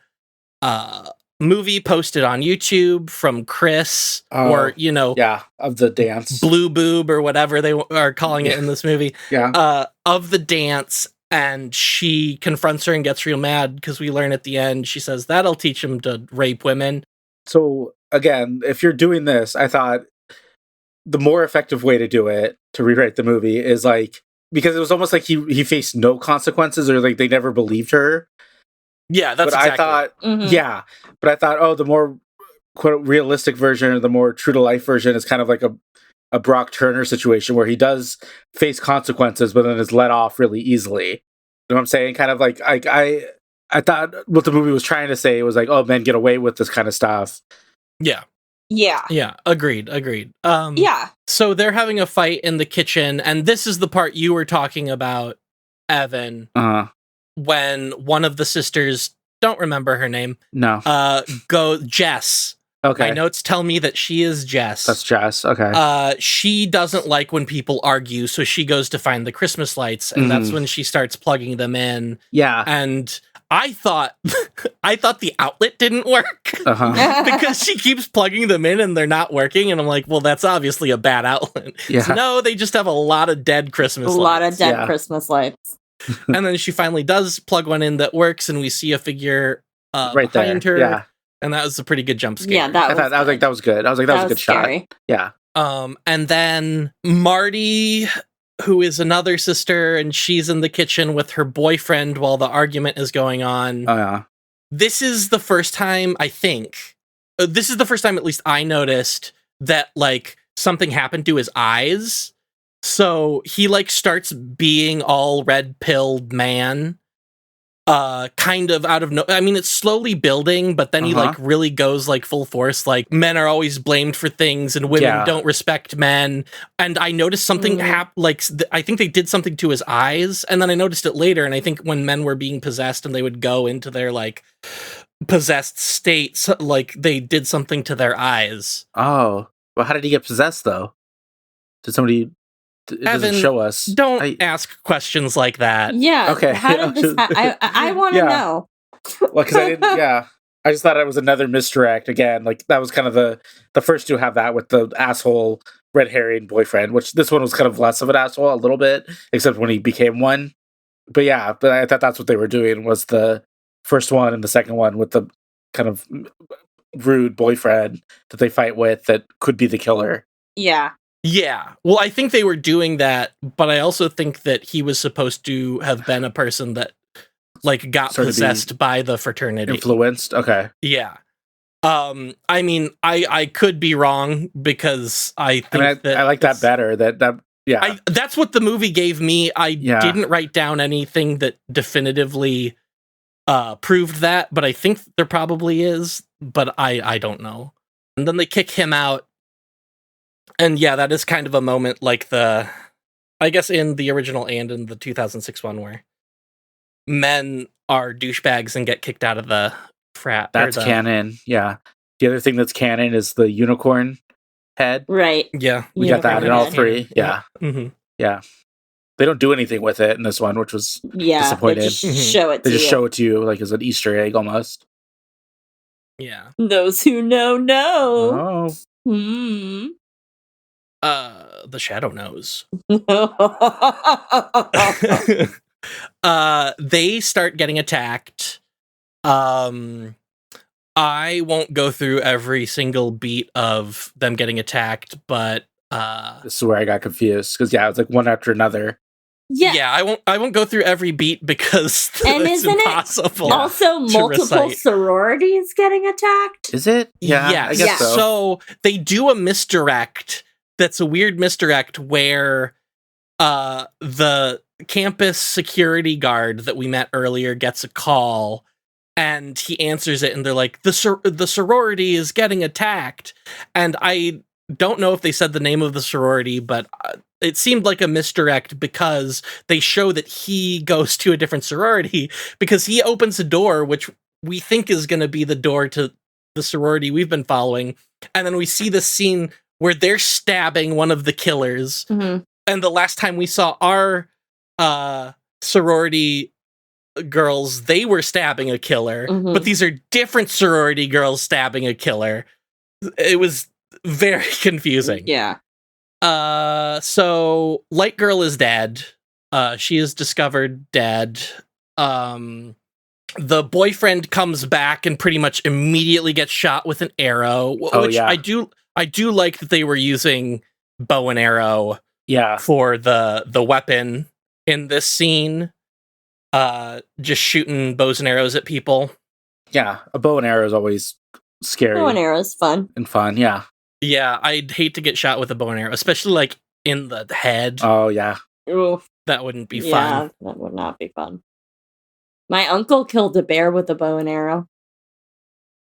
movie posted on YouTube from Chris, or of the dance, Blue Boob or whatever they are calling it in this movie. Of the dance. And she confronts her and gets real mad because we learn at the end, she says, that'll teach him to rape women. So, again, if you're doing this, I thought the more effective way to do it, to rewrite the movie, is like, because it was almost like he faced no consequences, or like they never believed her. Yeah, that's but exactly I thought, Mhm. yeah, but I thought, oh, the more quote realistic version, or the more true to life version, is kind of like a Brock Turner situation where he does face consequences, but then is let off really easily. You know what I'm saying? Kind of like I thought what the movie was trying to say was like, oh, men get away with this kind of stuff. Yeah. Yeah. Yeah, agreed. Yeah. So they're having a fight in the kitchen, and this is the part you were talking about, Evan, when one of the sisters, don't remember her name, No. Jess. Okay. My notes tell me that she is Jess. That's Jess. Okay. She doesn't like when people argue, so she goes to find the Christmas lights, and that's when she starts plugging them in. Yeah. And I thought the outlet didn't work because she keeps plugging them in and they're not working, and I'm like, well, that's obviously a bad outlet. Yeah. So, no, they just have a lot of dead Christmas lights. A lot of dead Christmas lights. And then she finally does plug one in that works, and we see a figure right behind there. her. Yeah. And that was a pretty good jump scare. Yeah, I was like, that was good. I was like, that was a good scary. shot. Yeah. And then Marty, who is another sister, and she's in the kitchen with her boyfriend while the argument is going on. Oh, yeah. This is the first time, I think, at least I noticed that, like, something happened to his eyes. So he, like, starts being all red-pilled man. Kind of out of I mean, it's slowly building, but then he like really goes like full force, like men are always blamed for things and women don't respect men. And I noticed something I think they did something to his eyes, and then I noticed it later, and I think when men were being possessed and they would go into their like possessed states, like they did something to their eyes. Oh, well, how did he get possessed though? Did somebody? It doesn't show us. Don't ask questions like that. Yeah. Okay. How did this I want to know. Well, because I didn't. Yeah, I just thought it was another misdirect again. Like that was kind of the first to have that with the asshole red herring boyfriend. Which this one was kind of less of an asshole, a little bit, except when he became one. But yeah, but I thought that's what they were doing was the first one and the second one with the kind of rude boyfriend that they fight with that could be the killer. Yeah. Yeah. Well, I think they were doing that, but I also think that he was supposed to have been a person that like got possessed by the fraternity. Influenced? Okay. Yeah. I mean, I could be wrong because I think I like that better. Yeah. That's what the movie gave me. I didn't write down anything that definitively proved that, but I think there probably is, but I don't know. And then they kick him out. And yeah, that is kind of a moment like I guess in the original and in the 2006 one where men are douchebags and get kicked out of the frat. That's canon, yeah. The other thing that's canon is the unicorn head. Right. Yeah. We got that in all three. Yeah. Mm-hmm. Yeah. They don't do anything with it in this one, which was disappointed. They just show it to you. They just show it to you like as an Easter egg almost. Yeah. Those who know. Oh. The shadow knows. They start getting attacked. I won't go through every single beat of them getting attacked, but this is where I got confused because it's like one after another. Yeah, I won't go through every beat because it's impossible. It also multiple sororities getting attacked? Is it? Yeah, yes. I guess so. So they do a misdirect. That's a weird misdirect where the campus security guard that we met earlier gets a call and he answers it and they're like, the sorority is getting attacked. And I don't know if they said the name of the sorority, but it seemed like a misdirect because they show that he goes to a different sorority because he opens a door, which we think is going to be the door to the sorority we've been following. And then we see this scene where they're stabbing one of the killers. Mm-hmm. And the last time we saw our sorority girls, they were stabbing a killer. Mm-hmm. But these are different sorority girls stabbing a killer. It was very confusing. Yeah. So Light Girl is dead. She is discovered dead. The boyfriend comes back and pretty much immediately gets shot with an arrow, which I do like that they were using bow and arrow for the weapon in this scene. Just shooting bows and arrows at people. Yeah, a bow and arrow is always scary. Bow and arrow is fun. And fun, yeah. Yeah, I'd hate to get shot with a bow and arrow, especially like in the head. Oh, yeah. Oof. That wouldn't be fun. Yeah, that would not be fun. My uncle killed a bear with a bow and arrow.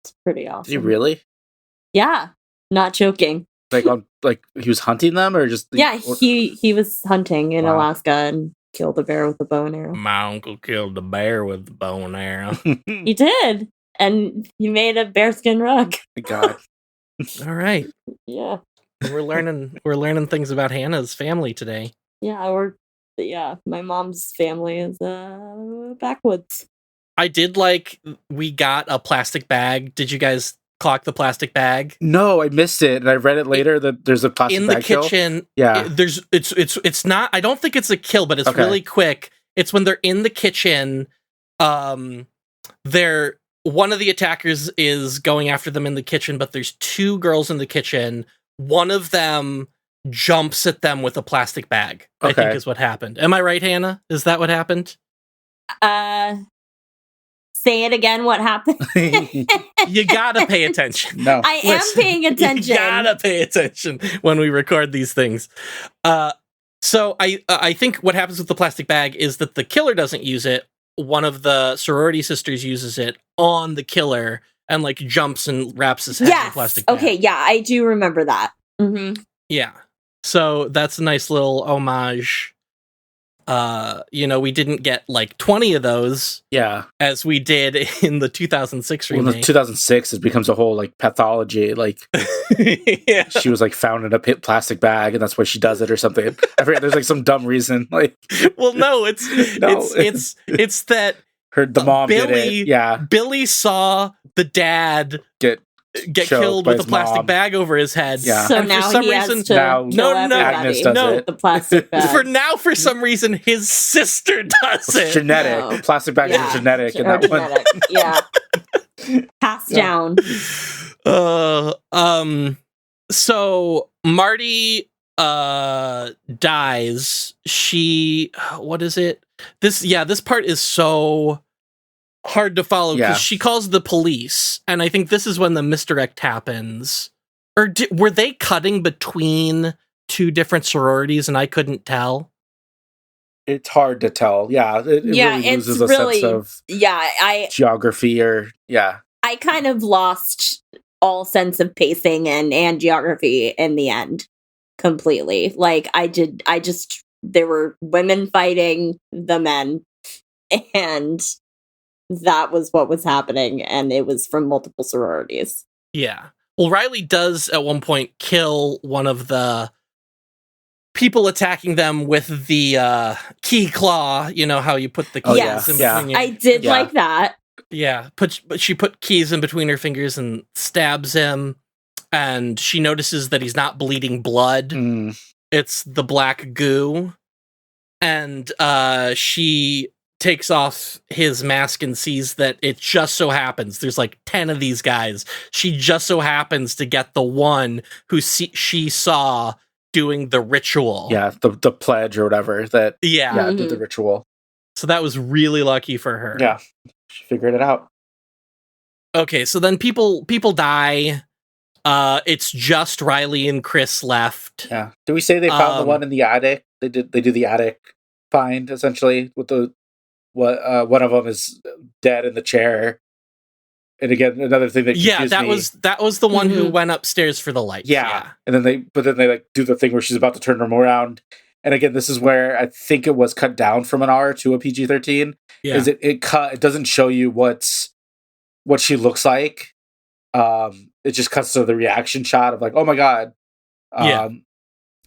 It's pretty awesome. Did he really? Yeah, not joking. Like he was hunting them, or just he was hunting in Alaska and killed a bear with a bow and arrow. My uncle killed a bear with a bow and arrow. He did, and he made a bearskin rug. God. All right. Yeah, we're learning things about Hannah's family today. Yeah, my mom's family is backwoods. I did like we got a plastic bag. Did you guys clock the plastic bag? No, I missed it, and I read it later that there's a plastic in bag the kitchen. Yeah, it's not. I don't think it's a kill, but it's really quick. It's when they're in the kitchen. They're one of the attackers is going after them in the kitchen, but there's two girls in the kitchen. One of them jumps at them with a plastic bag. I think is what happened. Am I right, Hannah? Is that what happened? Say it again. What happened? You gotta pay attention. No, I am paying attention. You gotta pay attention when we record these things. So I think what happens with the plastic bag is that the killer doesn't use it. One of the sorority sisters uses it on the killer and like jumps and wraps his head in the plastic bag. Okay, yeah, I do remember that. Mm-hmm. Yeah. So that's a nice little homage. We didn't get like 20 of those. Yeah. As we did in the 2006 remake. Well, in 2006, it becomes a whole like pathology. Like, yeah. She was like found in a plastic bag, and that's why she does it or something. I forget. There's like some dumb reason. Like, well, no, it's that the mom Billy, did it. Yeah. Billy saw the dad get killed with a plastic bag over his head. Yeah. So and now for some he reason, has to kill everybody. The plastic bag. For some reason, his sister does it. Genetic. No. Plastic bag is genetic in that genetic. One. Yeah. Passed down. So Marty dies. What is it? This part is so hard to follow because she calls the police, and I think this is when the misdirect happens. Or were they cutting between two different sororities and I couldn't tell? It's hard to tell. Yeah, it really loses a sense of geography I kind of lost all sense of pacing and geography in the end completely. Like there were women fighting the men, and that was what was happening, and it was from multiple sororities. Yeah. Well, Riley does at one point kill one of the people attacking them with the key claw. You know how you put the keys in between your... I did like that. Yeah, but she put keys in between her fingers and stabs him, and she notices that he's not bleeding blood. It's the black goo. And she takes off his mask and sees that it just so happens there's like 10 of these guys. She just so happens to get the one who she saw doing the ritual. Yeah, the pledge or whatever that did the ritual. So that was really lucky for her. Yeah, she figured it out. Okay, so then people die. It's just Riley and Chris left. Yeah. Did we say they found the one in the attic? They do the attic find essentially with one of them is dead in the chair. And again, another thing that that was the one who went upstairs for the lights. Yeah. And then they like do the thing where she's about to turn them around. And again, this is where I think it was cut down from an R to a PG-13. Yeah. Is it doesn't show you what she looks like. It just cuts to the reaction shot of like, oh my God.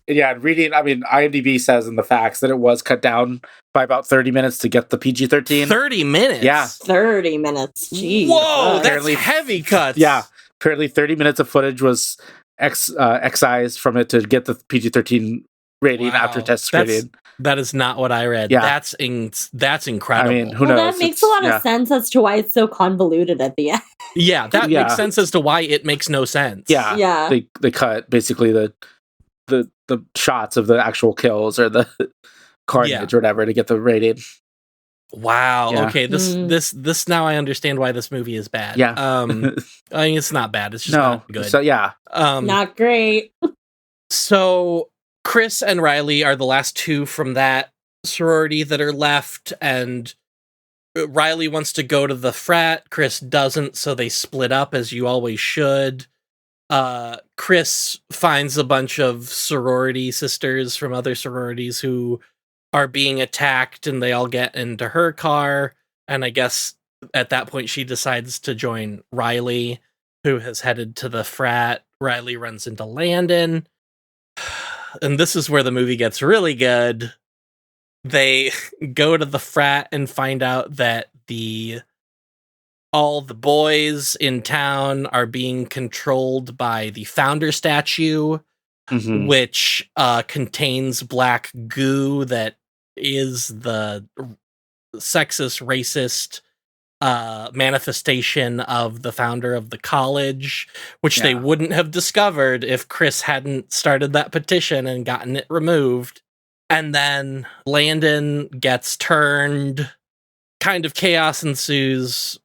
Reading, IMDb says in the facts that it was cut down by about 30 minutes to get the PG-13. 30 minutes? Yeah. 30 minutes. Jeez. Whoa, that's heavy cuts. Yeah. Apparently 30 minutes of footage was excised from it to get the PG-13 rating after test screening. That is not what I read. Yeah. That's incredible. I mean, who knows? That makes a lot of sense as to why it's so convoluted at the end. Yeah, that makes sense as to why it makes no sense. Yeah. They cut basically the shots of the actual kills or the carnage or whatever to get the rating. Wow. Yeah. Okay. This now I understand why this movie is bad. Yeah. I mean, it's not bad. It's just not good. So yeah. Not great. So Chris and Riley are the last two from that sorority that are left, and Riley wants to go to the frat. Chris doesn't, so they split up, as you always should. Chris finds a bunch of sorority sisters from other sororities who are being attacked, and they all get into her car. And I guess at that point she decides to join Riley, who has headed to the frat. Riley runs into Landon. And this is where the movie gets really good. They go to the frat and find out that all the boys in town are being controlled by the founder statue, which contains black goo that is the sexist, racist manifestation of the founder of the college, which they wouldn't have discovered if Chris hadn't started that petition and gotten it removed. And then Landon gets turned, kind of chaos ensues.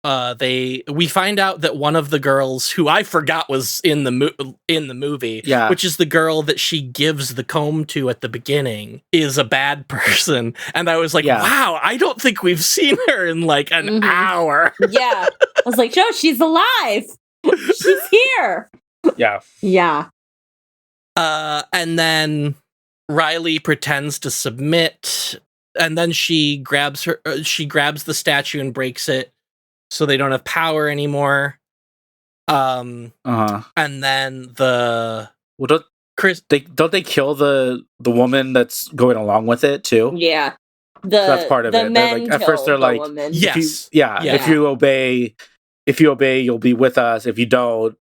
We find out that one of the girls, who I forgot was in the movie, which is the girl that she gives the comb to at the beginning, is a bad person. And I was like, wow, I don't think we've seen her in like an hour. Yeah. I was like, Joe, she's alive. She's here. Yeah. And then Riley pretends to submit, and then she grabs the statue and breaks it, so they don't have power anymore. And then don't they kill the woman that's going along with it too? Yeah. So that's part of it. Men at first they're like, if you obey, you'll be with us. If you don't,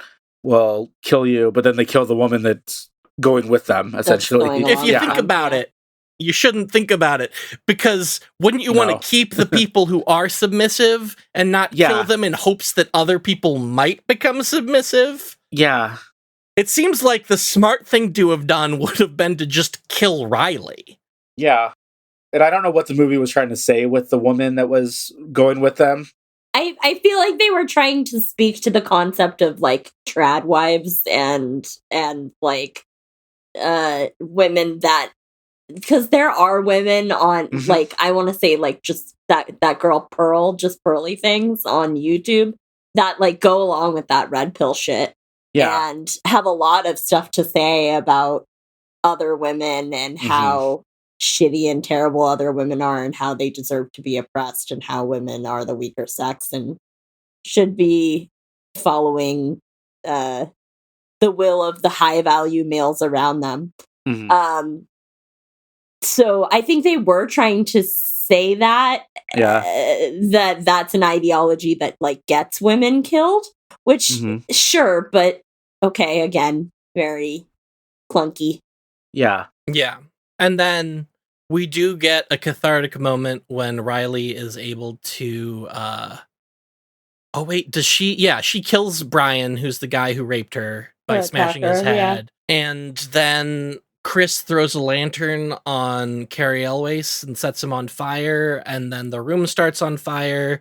we'll kill you. But then they kill the woman that's going with them, essentially. If you think about it, you shouldn't think about it, because wouldn't you want to keep the people who are submissive and not kill them in hopes that other people might become submissive? Yeah. It seems like the smart thing to have done would have been to just kill Riley. Yeah. And I don't know what the movie was trying to say with the woman that was going with them. I feel like they were trying to speak to the concept of like trad wives and like women that, because there are women on like, I want to say like just that girl Pearl, just Pearly Things on YouTube that like go along with that red pill shit and have a lot of stuff to say about other women and how shitty and terrible other women are and how they deserve to be oppressed and how women are the weaker sex and should be following the will of the high value males around them. So I think they were trying to say that that's an ideology that like gets women killed, which sure, but okay, again, very clunky. Yeah. And then we do get a cathartic moment when Riley is able to does she? Yeah, she kills Brian, who's the guy who raped her, by smashing his head. And then Chris throws a lantern on Carrie Elwes and sets him on fire, and then the room starts on fire,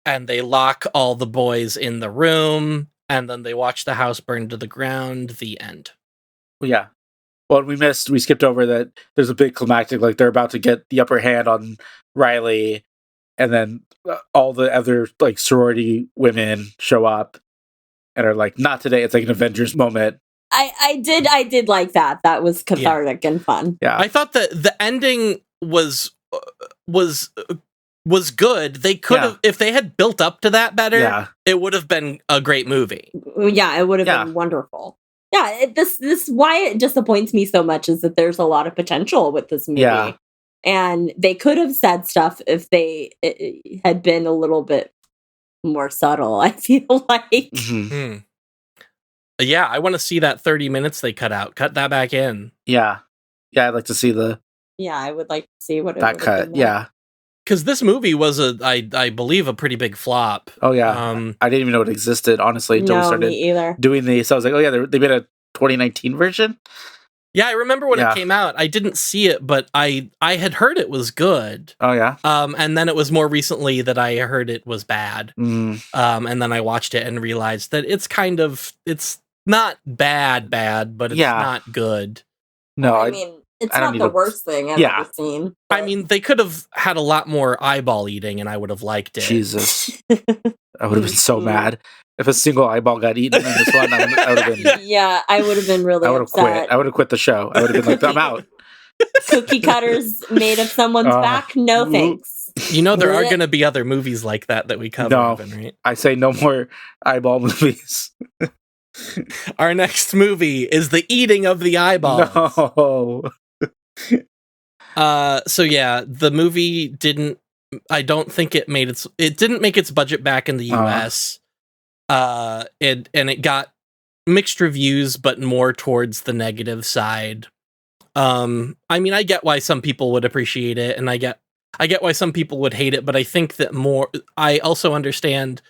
and they lock all the boys in the room, and then they watch the house burn to the ground. The end. Yeah. Well, we skipped over that there's a big climactic, like they're about to get the upper hand on Riley, and then all the other like sorority women show up and are like, not today. It's like an Avengers moment. I did like that. That was cathartic and fun. Yeah. I thought that the ending was good. They could have, if they had built up to that better, it would have been a great movie. Yeah, it would have been wonderful. Yeah, this why it disappoints me so much is that there's a lot of potential with this movie. Yeah. And they could have said stuff if it had been a little bit more subtle, I feel like. Yeah, I want to see that 30 minutes they cut out. Cut that back in. Yeah. Yeah, I'd like to see the Yeah, I would like to see what it that would cut. have been like. Yeah. Because this movie was I believe a pretty big flop. Oh yeah. I didn't even know it existed, honestly, until we No, started me either. doing these. So I was like, oh yeah, they made a 2019 version. Yeah, I remember when Yeah. it came out. I didn't see it, but I had heard it was good. Oh yeah. And then it was more recently that I heard it was bad. Mm. And then I watched it and realized that it's not bad, but it's Yeah. not good. No, I mean, it's I don't not need the to- worst thing I've Yeah. ever seen. I mean, they could have had a lot more eyeball eating, and I would have liked it. Jesus. I would have been so mad if a single eyeball got eaten in this one. I would have been. Yeah, I would have been really I would have upset. quit. I would have quit the show. I would have been like, I'm out. Cookie cutters made of someone's back? No thanks. You know, there are going to be other movies like that we cover, No. Evan, right? I say no more eyeball movies. Our next movie is The Eating of the Eyeballs. No. So yeah, the movie didn't make its budget back in the US. And it got mixed reviews, but more towards the negative side. I mean, I get why some people would appreciate it, and I get why some people would hate it, but I think that I also understand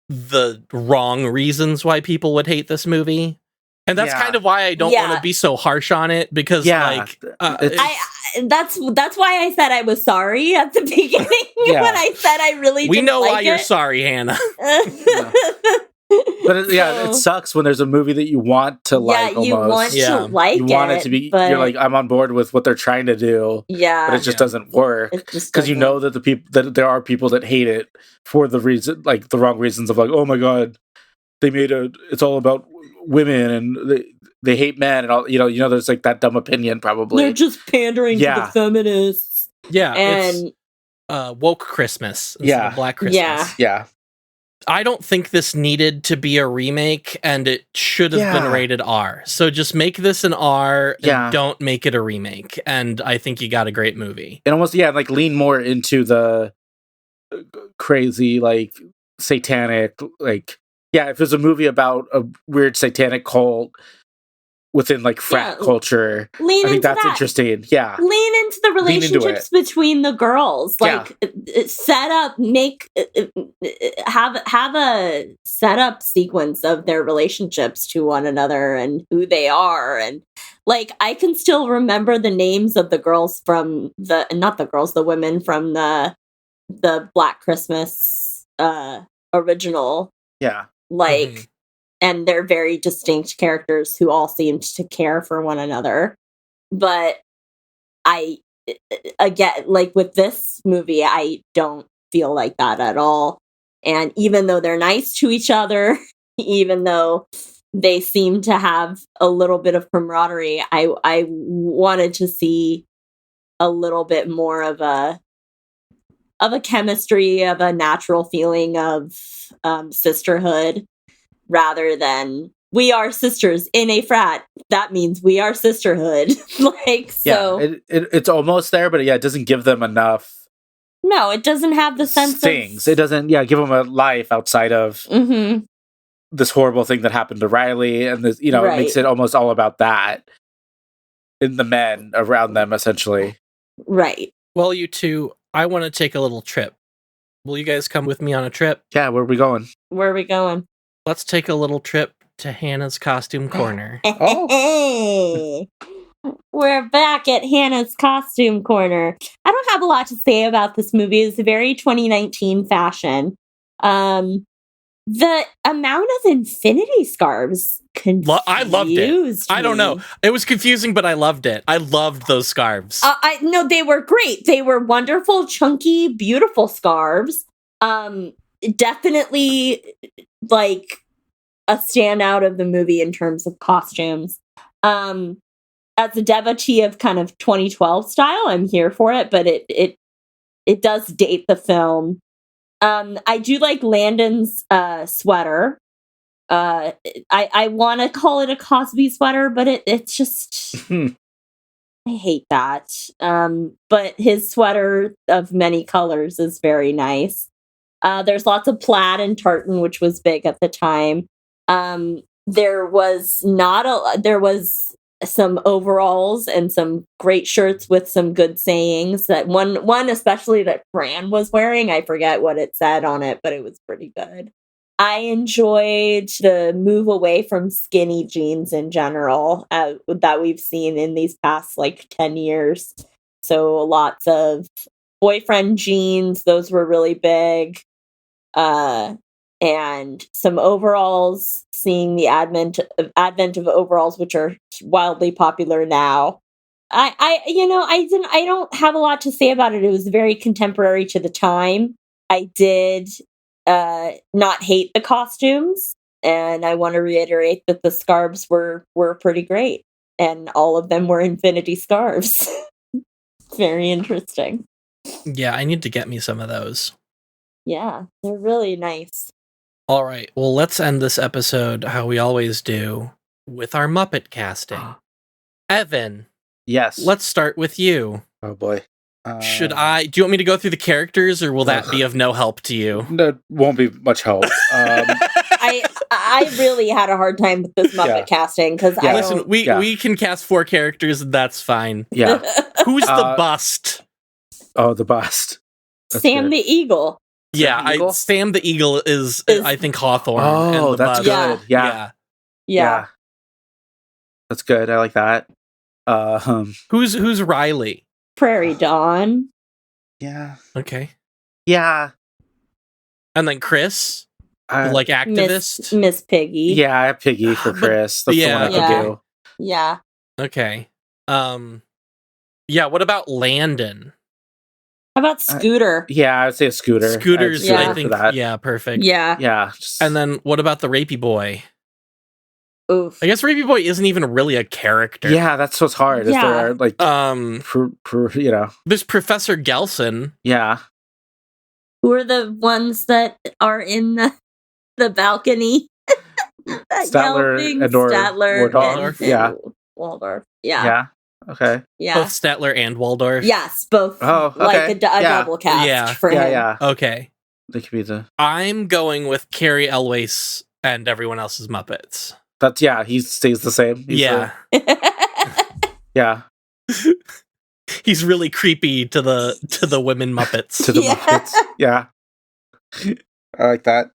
the wrong reasons why people would hate this movie. And that's kind of why I don't want to be so harsh on it, because that's why I said I was sorry at the beginning when I said I really we didn't know like why it. you're sorry, Hannah. But it sucks when there's a movie that you want to like. Yeah, you want to like it. You want it to be. But you're like, I'm on board with what they're trying to do. Yeah, but it just doesn't work because you know that there are people that hate it for the reason, like the wrong reasons of like, oh my god, they made it's all about women and they hate men and all. You know, there's like that dumb opinion probably. They're just pandering to the feminists. Yeah, and it's woke Christmas instead of Black Christmas. Yeah. I don't think this needed to be a remake, and it should have been rated R. So just make this an R and don't make it a remake. And I think you got a great movie. And almost, like lean more into the crazy, like satanic, like, if there's a movie about a weird satanic cult within like frat culture, I think that's interesting. Yeah. Lean into the relationships between the girls. Like set up, have a setup sequence of their relationships to one another and who they are. And like, I can still remember the names of the girls from the women from the Black Christmas original. Yeah. Like, and they're very distinct characters who all seemed to care for one another. But again, like with this movie, I don't feel like that at all. And even though they're nice to each other, even though they seem to have a little bit of camaraderie, I wanted to see a little bit more of a chemistry, of a natural feeling of sisterhood, rather than we are sisters in a frat. That means we are sisterhood. It's almost there, but it doesn't give them enough. No, it doesn't have the sense things. It doesn't, give them a life outside of this horrible thing that happened to Riley, and this, it makes it almost all about that in the men around them, essentially. Right. Well, you two, I want to take a little trip. Will you guys come with me on a trip? Yeah, where are we going? Where are we going? Let's take a little trip to Hannah's Costume Corner. Hey, we're back at Hannah's Costume Corner. I don't have a lot to say about this movie. It's a very 2019 fashion. The amount of infinity scarves confused I loved it. me. I don't know. It was confusing, but I loved it. I loved those scarves. No, they were great. They were wonderful, chunky, beautiful scarves. Definitely like a standout of the movie in terms of costumes. As a devotee of kind of 2012 style, I'm here for it, but it does date the film. I do like Landon's sweater. I want to call it a Cosby sweater, but it's just I hate that. But his sweater of many colors is very nice. There's lots of plaid and tartan, which was big at the time. There was some overalls and some great shirts with some good sayings. That one especially that Fran was wearing, I forget what it said on it, but it was pretty good. I enjoyed the move away from skinny jeans in general that we've seen in these past 10 years. So lots of boyfriend jeans, those were really big. And some overalls, seeing the advent of overalls, which are wildly popular now. I don't have a lot to say about it. It was very contemporary to the time. I did not hate the costumes, and I want to reiterate that the scarves were pretty great, and all of them were infinity scarves. Very interesting. Yeah, I need to get me some of those. Yeah, they're really nice. All right, well, let's end this episode how we always do, with our Muppet casting. Evan. Yes. Let's start with you. Oh boy. Do you want me to go through the characters, or will that be of no help to you? No, won't be much help. I really had a hard time with this Muppet casting because we can cast 4 characters, and that's fine. Yeah. Who's the bust? Oh, the bust. That's Sam good. The Eagle. Yeah, Sam the Eagle is I think Hawthorne. Oh, and that's bust. good. Yeah. That's good. I like that. Who's Riley? Prairie Dawn. Yeah. Okay. Yeah. And then Chris, activist. Miss Piggy. Yeah, I have Piggy for Chris. That's the one I could do. Yeah. Okay. Yeah. What about Landon? How about Scooter? Yeah, I would say a Scooter. Scooter's, I think. Yeah, perfect. Yeah. Yeah. And then what about the Rapey Boy? Oof. I guess Rapey Boy isn't even really a character. Yeah, that's what's hard. Yeah. Is there, there's Professor Gelson. Yeah. Who are the ones that are in the balcony? Statler and Waldorf. Yeah. Waldorf. Yeah. Yeah. Okay. Yeah. Both Statler and Waldorf. Yes, both. Oh, okay. A double cast for him. Yeah. Okay. They could be the. I'm going with Carrie Elwes and everyone else's Muppets. He stays the same. Yeah. He's really creepy to the women Muppets. Muppets. Yeah. I like that.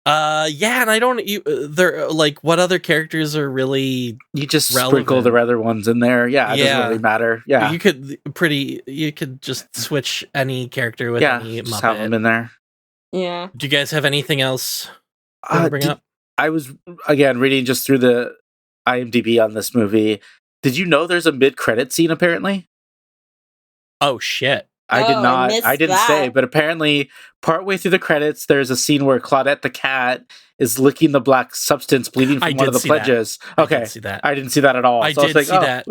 And I don't. They're what other characters are really? You just relevant? Sprinkle the other ones in there. Yeah, it doesn't really matter. Yeah, you could just switch any character with any just Muppet. have them in there. Yeah. Do you guys have anything else to bring up? I was again reading just through the IMDb on this movie. Did you know there's a mid-credit scene? Apparently. Oh shit. I did not. I didn't say, but apparently, partway through the credits, there's a scene where Claudette the cat is licking the black substance bleeding from one of the pledges. Okay, I did see that. I didn't see that at all. I did see that.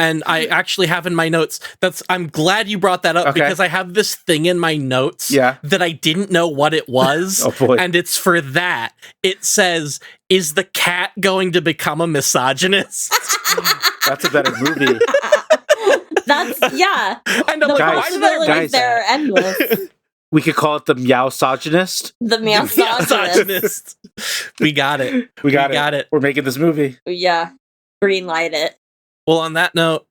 And I actually have in my notes. I'm glad you brought that up because I have this thing in my notes that I didn't know what it was. Oh boy! And it's for that. It says, "Is the cat going to become a misogynist?" That's a better movie. That's And the possibilities there are endless. We could call it the Meowsogynist. The Meowsogynist. We got it. We got it. We're making this movie. Yeah. Green light it. Well, on that note,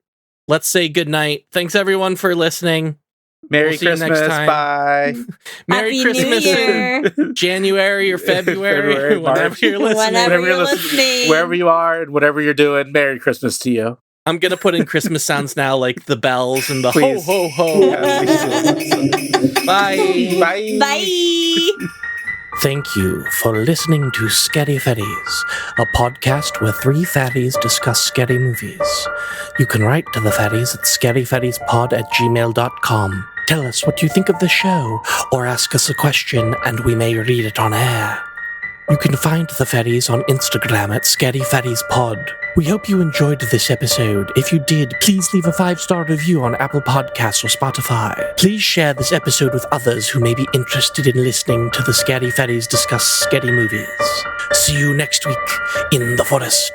let's say goodnight. Thanks everyone for listening. Merry Christmas. Next time. Bye. Merry Happy Christmas New Year. in January or February whenever you're listening. Whenever you're listening. Wherever you are and whatever you're doing, Merry Christmas to you. I'm going to put in Christmas sounds now, like the bells and the Please. ho, ho, ho. Bye. Bye. Bye. Thank you for listening to Scary Fairies, a podcast where 3 fatties discuss scary movies. You can write to the fatties at scaryfattiespod@gmail.com. Tell us what you think of the show, or ask us a question and we may read it on air. You can find the fatties on Instagram at Scary Fairies Pod. We hope you enjoyed this episode. If you did, please leave a 5-star review on Apple Podcasts or Spotify. Please share this episode with others who may be interested in listening to the Scary Fairies discuss scary movies. See you next week in the forest.